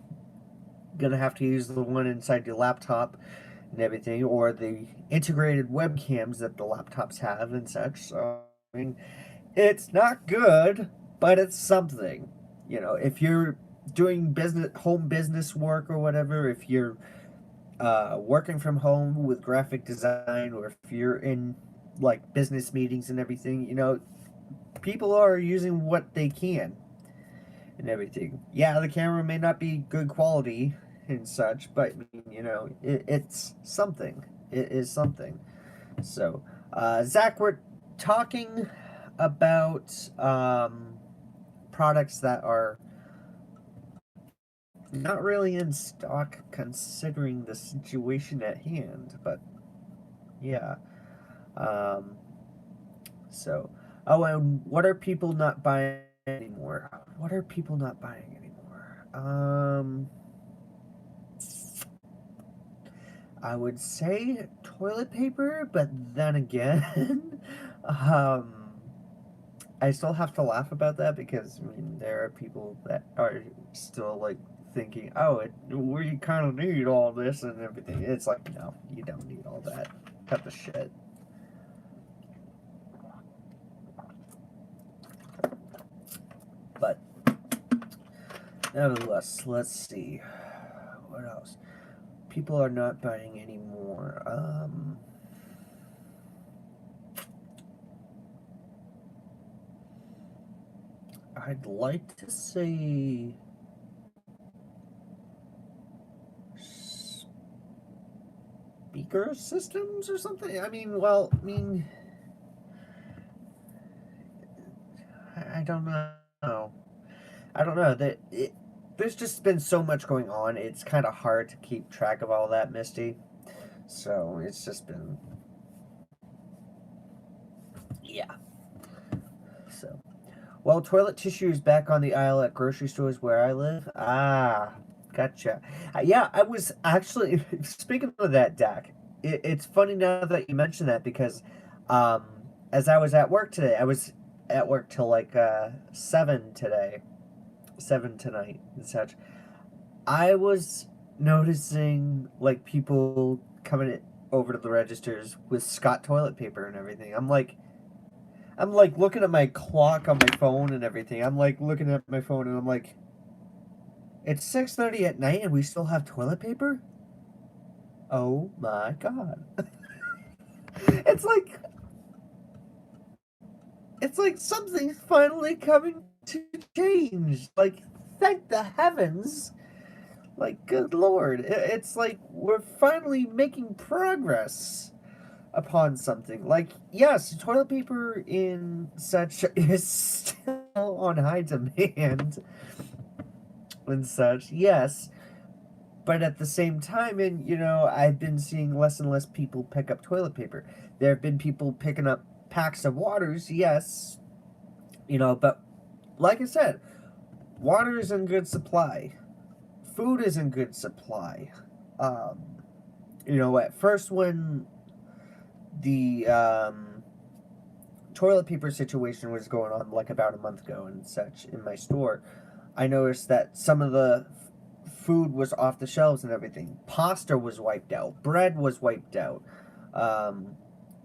gonna have to use the one inside your laptop and everything, or the integrated webcams that the laptops have and such. So, I mean, it's not good, but it's something. You know, if you're doing home business work or whatever, if you're working from home with graphic design, or if you're in like business meetings and everything, you know, people are using what they can. and everything. Yeah, the camera may not be good quality and such, but you know, it's something. It is something. So, Zach, we're talking about products that are not really in stock considering the situation at hand, but yeah. Um, so, oh, and what are people not buying anymore? What are people not buying anymore? I would say toilet paper, but then again, um, I still have to laugh about that because I mean there are people that are still like thinking, oh, we kind of need all this and everything. It's like, no, you don't need all that. Cut the shit. But nevertheless, let's see what else. People are not buying anymore. I'd like to say speaker systems or something. I mean, well, I mean, I don't know. I don't know that there's just been so much going on. It's kind of hard to keep track of all that, Misty. So it's just been, yeah. So, well, toilet tissue is back on the aisle at grocery stores where I live. Ah, gotcha. Yeah, I was actually speaking of that, Dak. It's funny now that you mention that because, um, as I was at work today, I was at work till like 7 today, 7 tonight and such. I was noticing like people coming over to the registers with Scott toilet paper and everything. I'm like looking at my clock on my phone and everything. I'm like looking at my phone and I'm like, it's 6:30 at night and we still have toilet paper? Oh my god. it's like it's like something's finally coming to change. Like thank the heavens. Like good lord. It's like we're finally making progress upon something. Like, yes, toilet paper in such is still on high demand and such, yes. But at the same time, and you know, I've been seeing less and less people pick up toilet paper. There have been people picking up packs of waters, yes, you know, but like I said, water is in good supply. Food is in good supply. Um, you know, at first when the toilet paper situation was going on like about a month ago and such in my store, I noticed that some of the food was off the shelves and everything. Pasta was wiped out. Bread was wiped out. Um,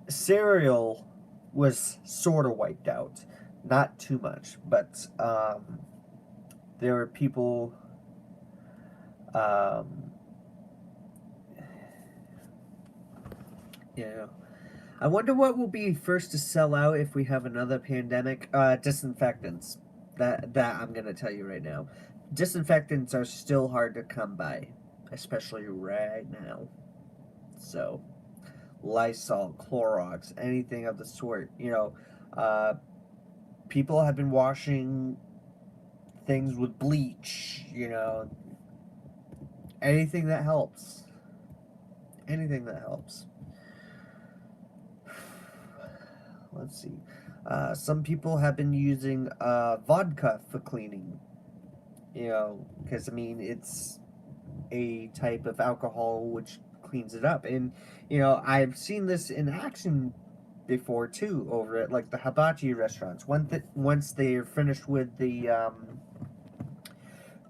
Cereal was sort of wiped out. Not too much, but there were people. Um, you know, I wonder what will be first to sell out if we have another pandemic. Disinfectants. That I'm gonna tell you right now. Disinfectants are still hard to come by, especially right now. So, Lysol, Clorox, anything of the sort. You know, uh, people have been washing things with bleach. You know, anything that helps. Anything that helps. Let's see. Some people have been using vodka for cleaning. You know, because I mean, it's a type of alcohol which cleans it up. And, you know, I've seen this in action before too over at like the hibachi restaurants. Once they're finished with the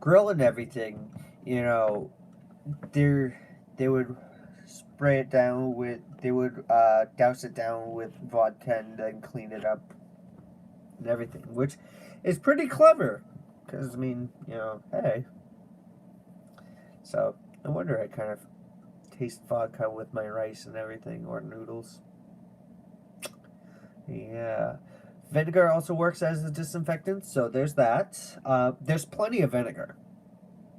grill and everything, you know, they would spray it down with they would douse it down with vodka and then clean it up and everything, which is pretty clever. Because I mean, you know, hey. So no wonder I kind of taste vodka with my rice and everything or noodles. Yeah. Vinegar also works as a disinfectant, so there's that. There's plenty of vinegar.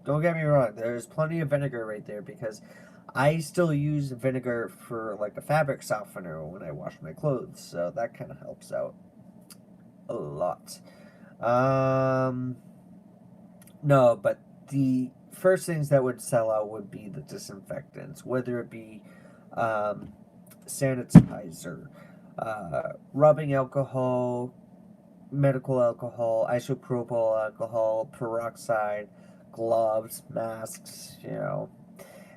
Don't get me wrong, there's plenty of vinegar right there because I still use vinegar for like a fabric softener when I wash my clothes, so that kind of helps out a lot. Um, no, but the first things that would sell out would be the disinfectants, whether it be um, sanitizer, rubbing alcohol, medical alcohol, isopropyl alcohol, peroxide, gloves, masks, you know.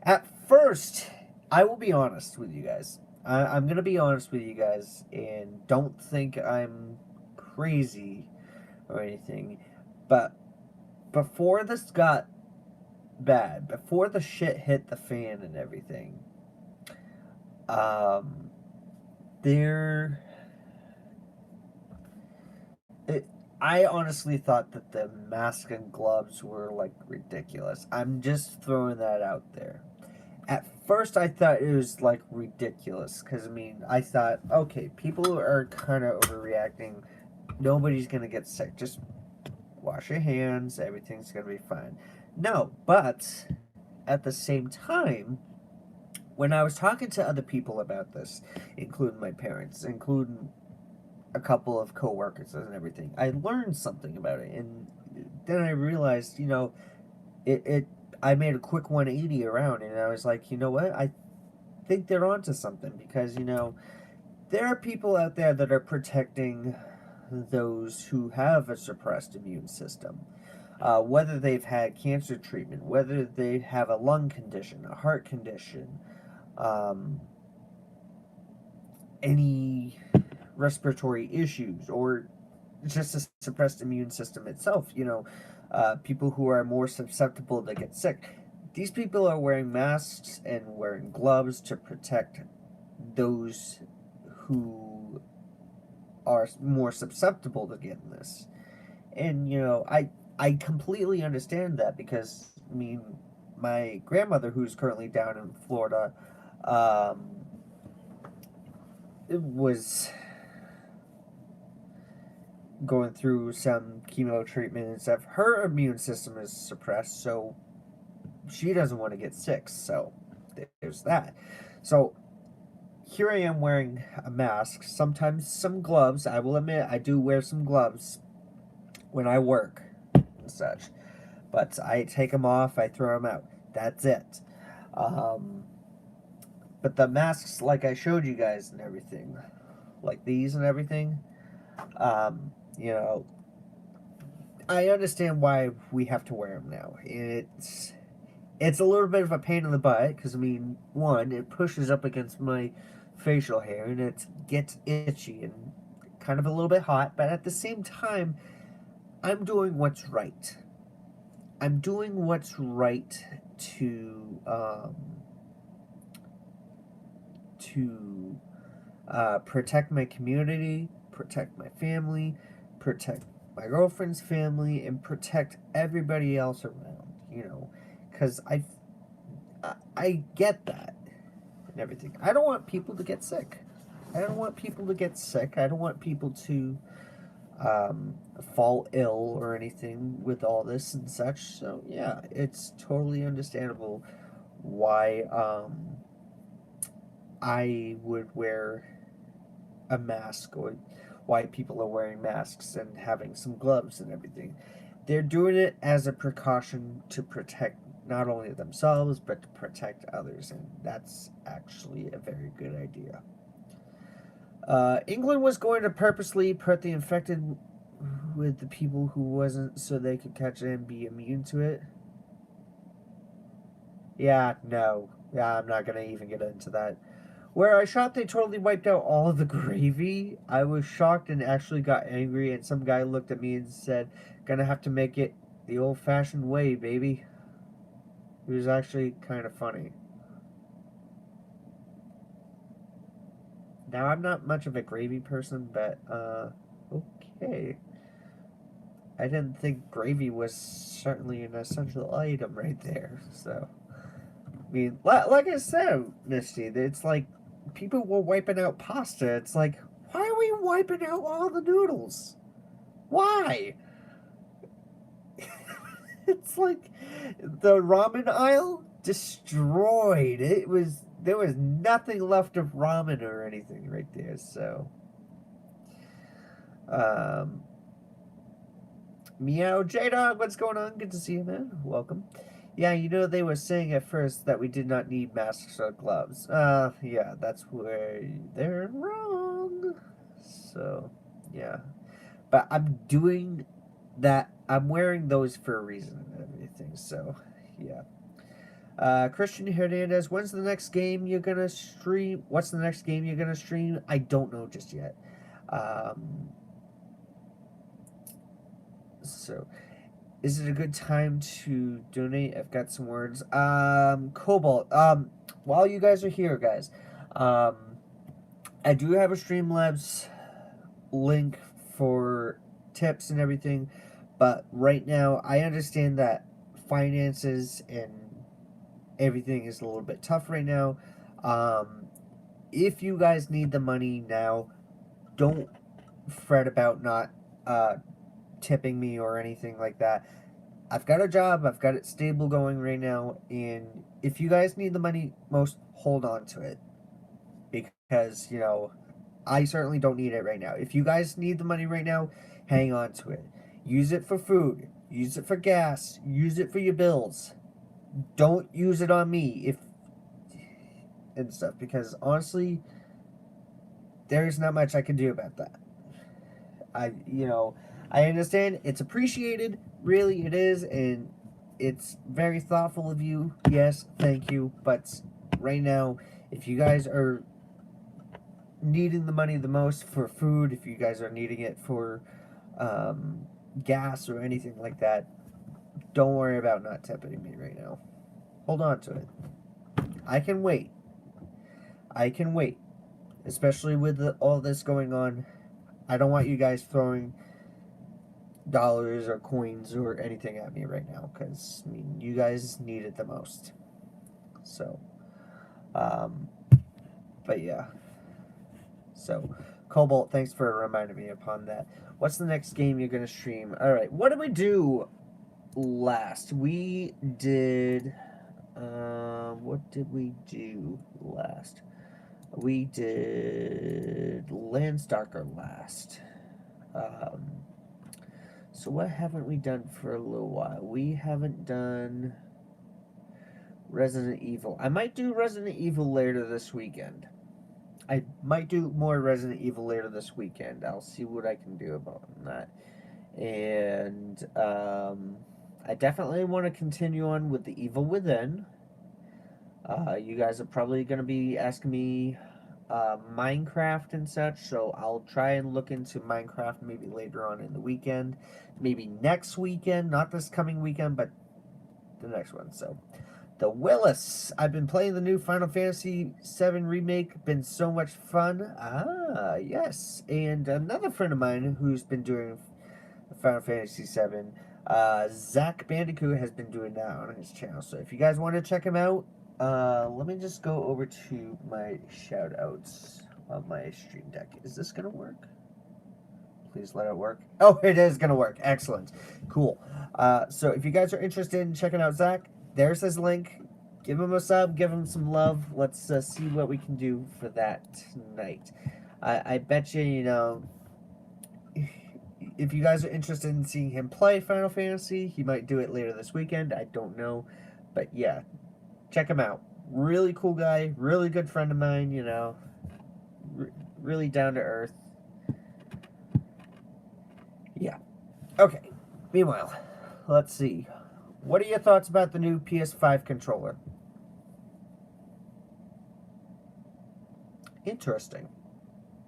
At first, I will be honest with you guys. I'm going to be honest with you guys, and don't think I'm crazy or anything. But before this got bad, before the shit hit the fan and everything, um, there. It, I honestly thought that the mask and gloves were like ridiculous. I'm just throwing that out there. At first, I thought it was like ridiculous because I mean, I thought, okay, people are kind of overreacting. Nobody's gonna get sick. Just wash your hands. Everything's gonna be fine. No, but at the same time, when I was talking to other people about this, including my parents, including a couple of coworkers and everything, I learned something about it, and then I realized, it I made a quick 180 around, and I was like, you know what? I think they're onto something because there are people out there that are protecting those who have a suppressed immune system. Whether they've had cancer treatment, whether they have a lung condition, a heart condition, um, any respiratory issues, or just a suppressed immune system itself. People who are more susceptible to get sick. These people are wearing masks and wearing gloves to protect those who are more susceptible to getting this. And I completely understand that because I mean, my grandmother, who's currently down in Florida, um, was going through some chemo treatment and stuff. Her immune system is suppressed, so she doesn't want to get sick. So there's that. So here I am wearing a mask, sometimes some gloves. I will admit I do wear some gloves when I work and such, but I take them off, I throw them out. That's it. Um, but the masks, like I showed you guys and everything, like these and everything, um, you know, I understand why we have to wear them now. It's a little bit of a pain in the butt because I mean, one, it pushes up against my facial hair and it gets itchy and kind of a little bit hot, but at the same time, I'm doing what's right. I'm doing what's right to to protect my community, protect my family, protect my girlfriend's family, and protect everybody else around. Because I get that and everything. I don't want people to get sick. I don't want people to get sick. I don't want people to fall ill or anything with all this and such. So yeah, it's totally understandable why I would wear a mask, or why people are wearing masks and having some gloves and everything. They're doing it as a precaution to protect not only themselves but to protect others, and that's actually a very good idea. England was going to purposely put the infected with the people who wasn't so they could catch it and be immune to it. Yeah, no. Yeah, I'm not gonna even get into that. Where I shot, they totally wiped out all of the gravy. I was shocked and actually got angry, and some guy looked at me and said, "Gonna have to make it the old fashioned way, baby." It was actually kind of funny. Now, I'm not much of a gravy person, but, okay. I didn't think gravy was certainly an essential item right there, so. I mean, like I said, Misty, it's like people were wiping out pasta. It's like, why are we wiping out all the noodles? Why? It's like the ramen aisle destroyed. There was nothing left of ramen or anything right there. So, Meow J Dog, what's going on? Good to see you, man. Welcome. Yeah, you know they were saying at first that we did not need masks or gloves. Yeah, that's where they're wrong. So, yeah. But I'm doing that. I'm wearing those for a reason and everything. So, yeah. Christian Hernandez, when's the next game you're gonna stream? What's the next game you're gonna stream? I don't know just yet. So, is it a good time to donate? I've got some words. Cobalt. While you guys are here, guys, I do have a Streamlabs link for tips and everything, but right now I understand that finances and everything is a little bit tough right now. If you guys need the money now, don't fret about not tipping me or anything like that. I've got a job, I've got it stable going right now, and if you guys need the money most, hold on to it. Because, you know, I certainly don't need it right now. If you guys need the money right now, hang on to it. Use it for food, use it for gas, use it for your bills. Don't use it on me and stuff, because honestly, there's not much I can do about that. I understand it's appreciated, really it is, and it's very thoughtful of you. Yes, thank you. But right now, if you guys are needing the money the most for food, if you guys are needing it for gas or anything like that, don't worry about not tipping me right now. Hold on to it. I can wait. Especially with all this going on. I don't want you guys throwing dollars or coins or anything at me right now, because, I mean, you guys need it the most. So, but yeah. So, Cobalt, thanks for reminding me upon that. What's the next game you're going to stream? Alright, what did we do last? We did... what did we do last? We did Landstalker last. So what haven't we done for a little while? We haven't done Resident Evil. I might do Resident Evil later this weekend. I might do more Resident Evil later this weekend. I'll see what I can do about that. And I definitely want to continue on with The Evil Within. You guys are probably going to be asking me Minecraft and such, so I'll try and look into Minecraft maybe later on in the weekend. Maybe next weekend, not this coming weekend, but the next one. So, the Willis. I've been playing the new Final Fantasy VII Remake. Been so much fun. Ah, yes. And another friend of mine who's been doing Final Fantasy VII, Zach Bandicoot, has been doing that on his channel. So if you guys want to check him out, let me just go over to my shout-outs on my stream deck. Is this going to work? Please let it work. Oh, it is going to work. Excellent. Cool. So if you guys are interested in checking out Zach, there's his link. Give him a sub. Give him some love. Let's see what we can do for that tonight. I bet you, if you guys are interested in seeing him play Final Fantasy, he might do it later this weekend. I don't know. But yeah, check him out. Really cool guy. Really good friend of mine, really down to earth. Yeah. Okay. Meanwhile, let's see. What are your thoughts about the new PS5 controller? Interesting.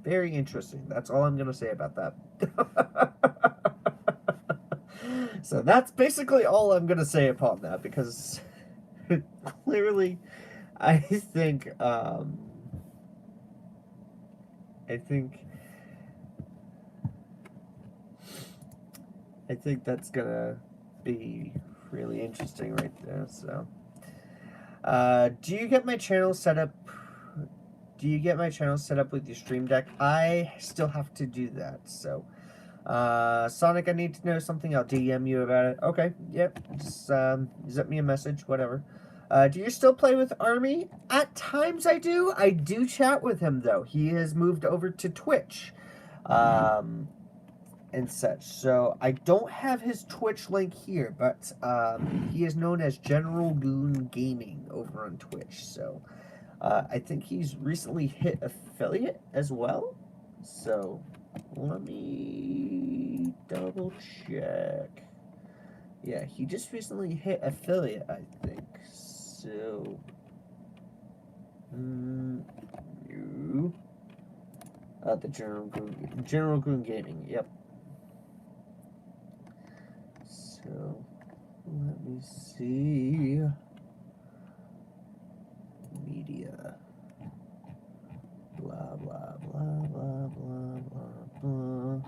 Very interesting. That's all I'm going to say about that. So that's basically all I'm going to say upon that, because clearly I think that's going to be really interesting right there. So do you get my channel set up do you get my channel set up with your stream deck? I still have to do that, so Sonic, I need to know something. I'll DM you about it. Okay, yep. Just zip me a message, whatever. Do you still play with Army? At times I do. I do chat with him though. He has moved over to Twitch, and such. So I don't have his Twitch link here, but he is known as General Goon Gaming over on Twitch. So I think he's recently hit affiliate as well. So let me double check. Yeah, he just recently hit affiliate, I think. So, no. The General Goon Gaming. Yep. So, let me see. Media. Blah, blah, blah, blah, blah, blah, blah.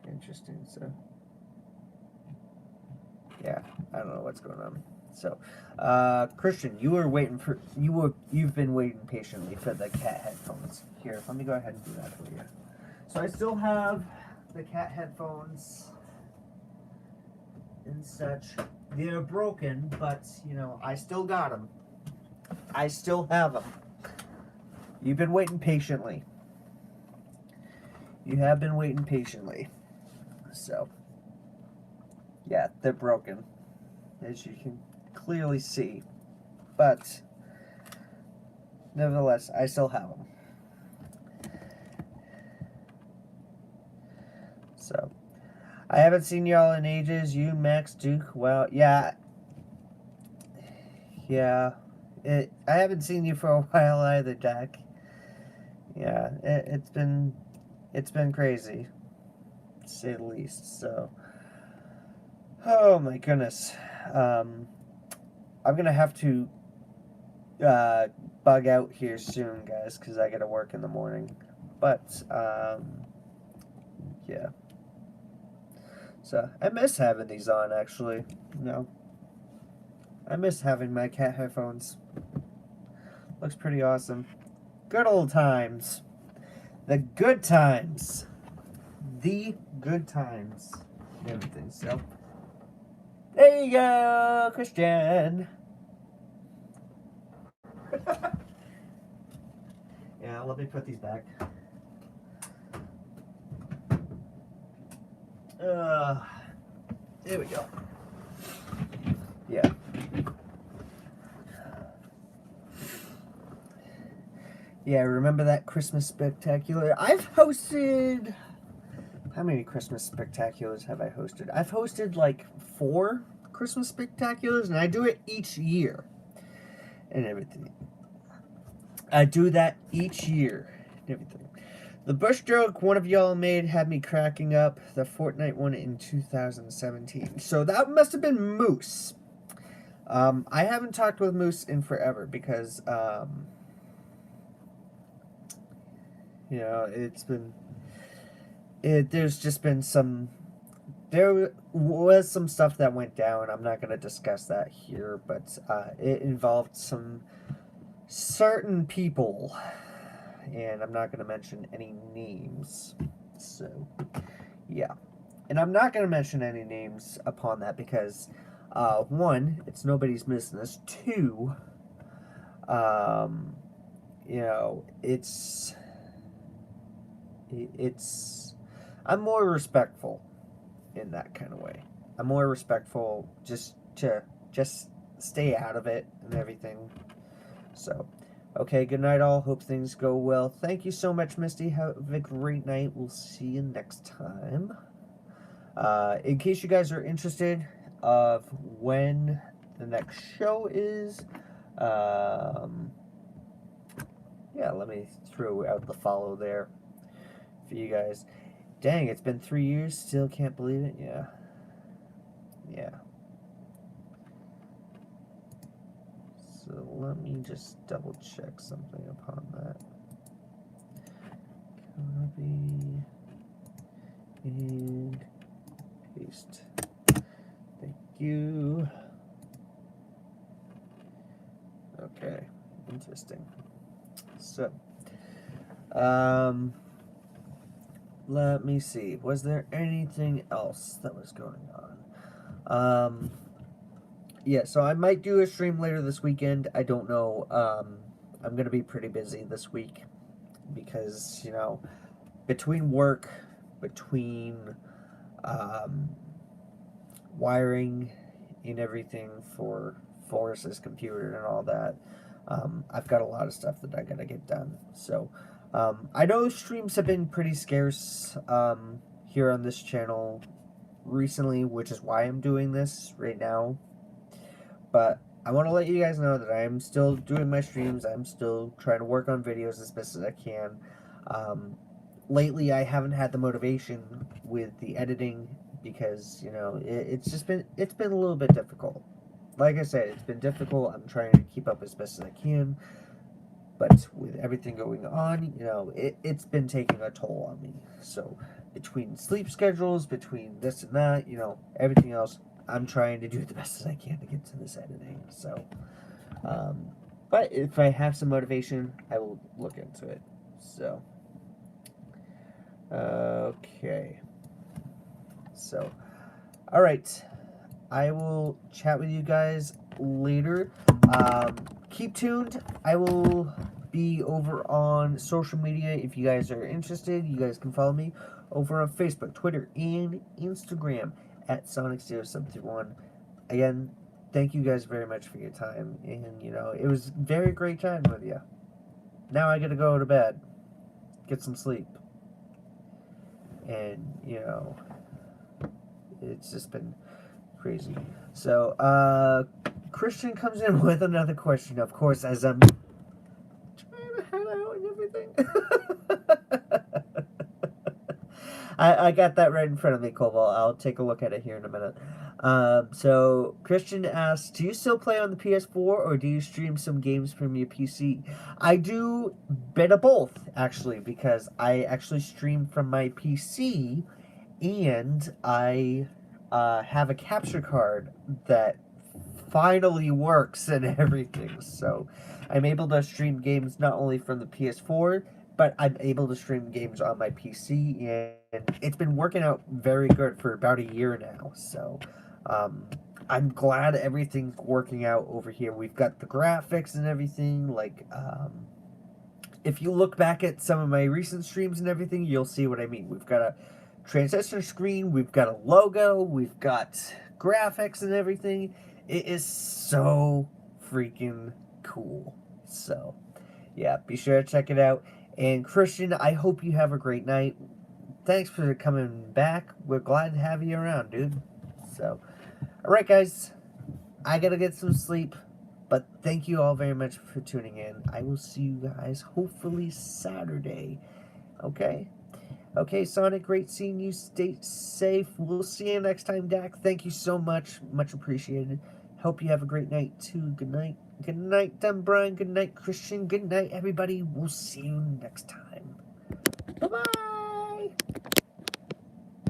Interesting. So, yeah, I don't know what's going on. So, Christian, you've been waiting patiently for the cat headphones. Here, let me go ahead and do that for you. So I still have the cat headphones and such. They're broken, but you know, I still got them. I still have them. You've been waiting patiently. You have been waiting patiently. So, yeah, they're broken, as you can clearly see. But, nevertheless, I still have them. So, I haven't seen y'all in ages. You, Max, Duke, well, yeah. Yeah. I haven't seen you for a while either, Jack. Yeah, it's been crazy, to say the least. So, oh my goodness, I'm gonna have to bug out here soon, guys, because I gotta work in the morning. But yeah. So I miss having these on, actually. No, I miss having my cat headphones. Looks pretty awesome. Good old times. The good times. The good times. And everything. So, there you go, Christian. Yeah, let me put these back. There we go. Yeah. Yeah, remember that Christmas Spectacular? I've hosted... How many Christmas Spectaculars have I hosted? I've hosted like 4 Christmas Spectaculars, and I do it each year. And everything. I do that each year. And everything. The Bush joke one of y'all made had me cracking up. The Fortnite one in 2017. So that must have been Moose. I haven't talked with Moose in forever because... you know, there's just been there was some stuff that went down. I'm not going to discuss that here, but it involved some certain people, and I'm not going to mention any names. So, yeah. And I'm not going to mention any names upon that because, 1, it's nobody's business. 2, you know, I'm more respectful in that kind of way. I'm more respectful just to stay out of it and everything. So, okay, good night all. Hope things go well. Thank you so much, Misty. Have a great night. We'll see you next time. In case you guys are interested of when the next show is, yeah, let me throw out the follow there for you guys. Dang, it's been 3 years, still can't believe it. Yeah. Yeah. So let me just double check something upon that. Copy. And paste. Thank you. Okay, interesting. So, let me see. Was there anything else that was going on? Yeah, so I might do a stream later this weekend. I don't know. I'm gonna be pretty busy this week because, between work, between um, wiring and everything for Forrest's computer and all that, I've got a lot of stuff that I gotta get done. So, I know streams have been pretty scarce here on this channel recently, which is why I'm doing this right now. But I want to let you guys know that I'm still doing my streams. I'm still trying to work on videos as best as I can. Lately, I haven't had the motivation with the editing because it's been a little bit difficult. Like I said, it's been difficult. I'm trying to keep up as best as I can, but with everything going on, it's been taking a toll on me. So between sleep schedules, between this and that, everything else, I'm trying to do the best as I can to get to this editing. So, but if I have some motivation, I will look into it. So, okay. So, all right. I will chat with you guys later. Keep tuned. I will be over on social media. If you guys are interested, you guys can follow me over on Facebook, Twitter, and Instagram at Sonic0731. Again, thank you guys very much for your time. And, it was very great chatting with you. Now I gotta go to bed, get some sleep. And, it's just been crazy. So, Christian comes in with another question, of course, as I'm trying to head out and everything. I got that right in front of me, Koval. I'll take a look at it here in a minute. So, Christian asks, do you still play on the PS4 or do you stream some games from your PC? I do a bit of both, actually, because I actually stream from my PC and I have a capture card that finally works and everything. So I'm able to stream games not only from the PS4, but I'm able to stream games on my PC, and it's been working out very good for about a year now. So I'm glad everything's working out over here. We've got the graphics and everything. Like, if you look back at some of my recent streams and everything, you'll see what I mean. We've got a transistor screen, we've got a logo, we've got graphics and everything. It is so freaking cool. So, yeah, be sure to check it out. And Christian, I hope you have a great night. Thanks for coming back. We're glad to have you around, dude. So, alright, guys. I gotta get some sleep. But thank you all very much for tuning in. I will see you guys hopefully Saturday. Okay? Okay, Sonic, great seeing you. Stay safe. We'll see you next time, Dak. Thank you so much. Much appreciated. Hope you have a great night, too. Good night. Good night, Brian. Good night, Christian. Good night, everybody. We'll see you next time. Bye-bye.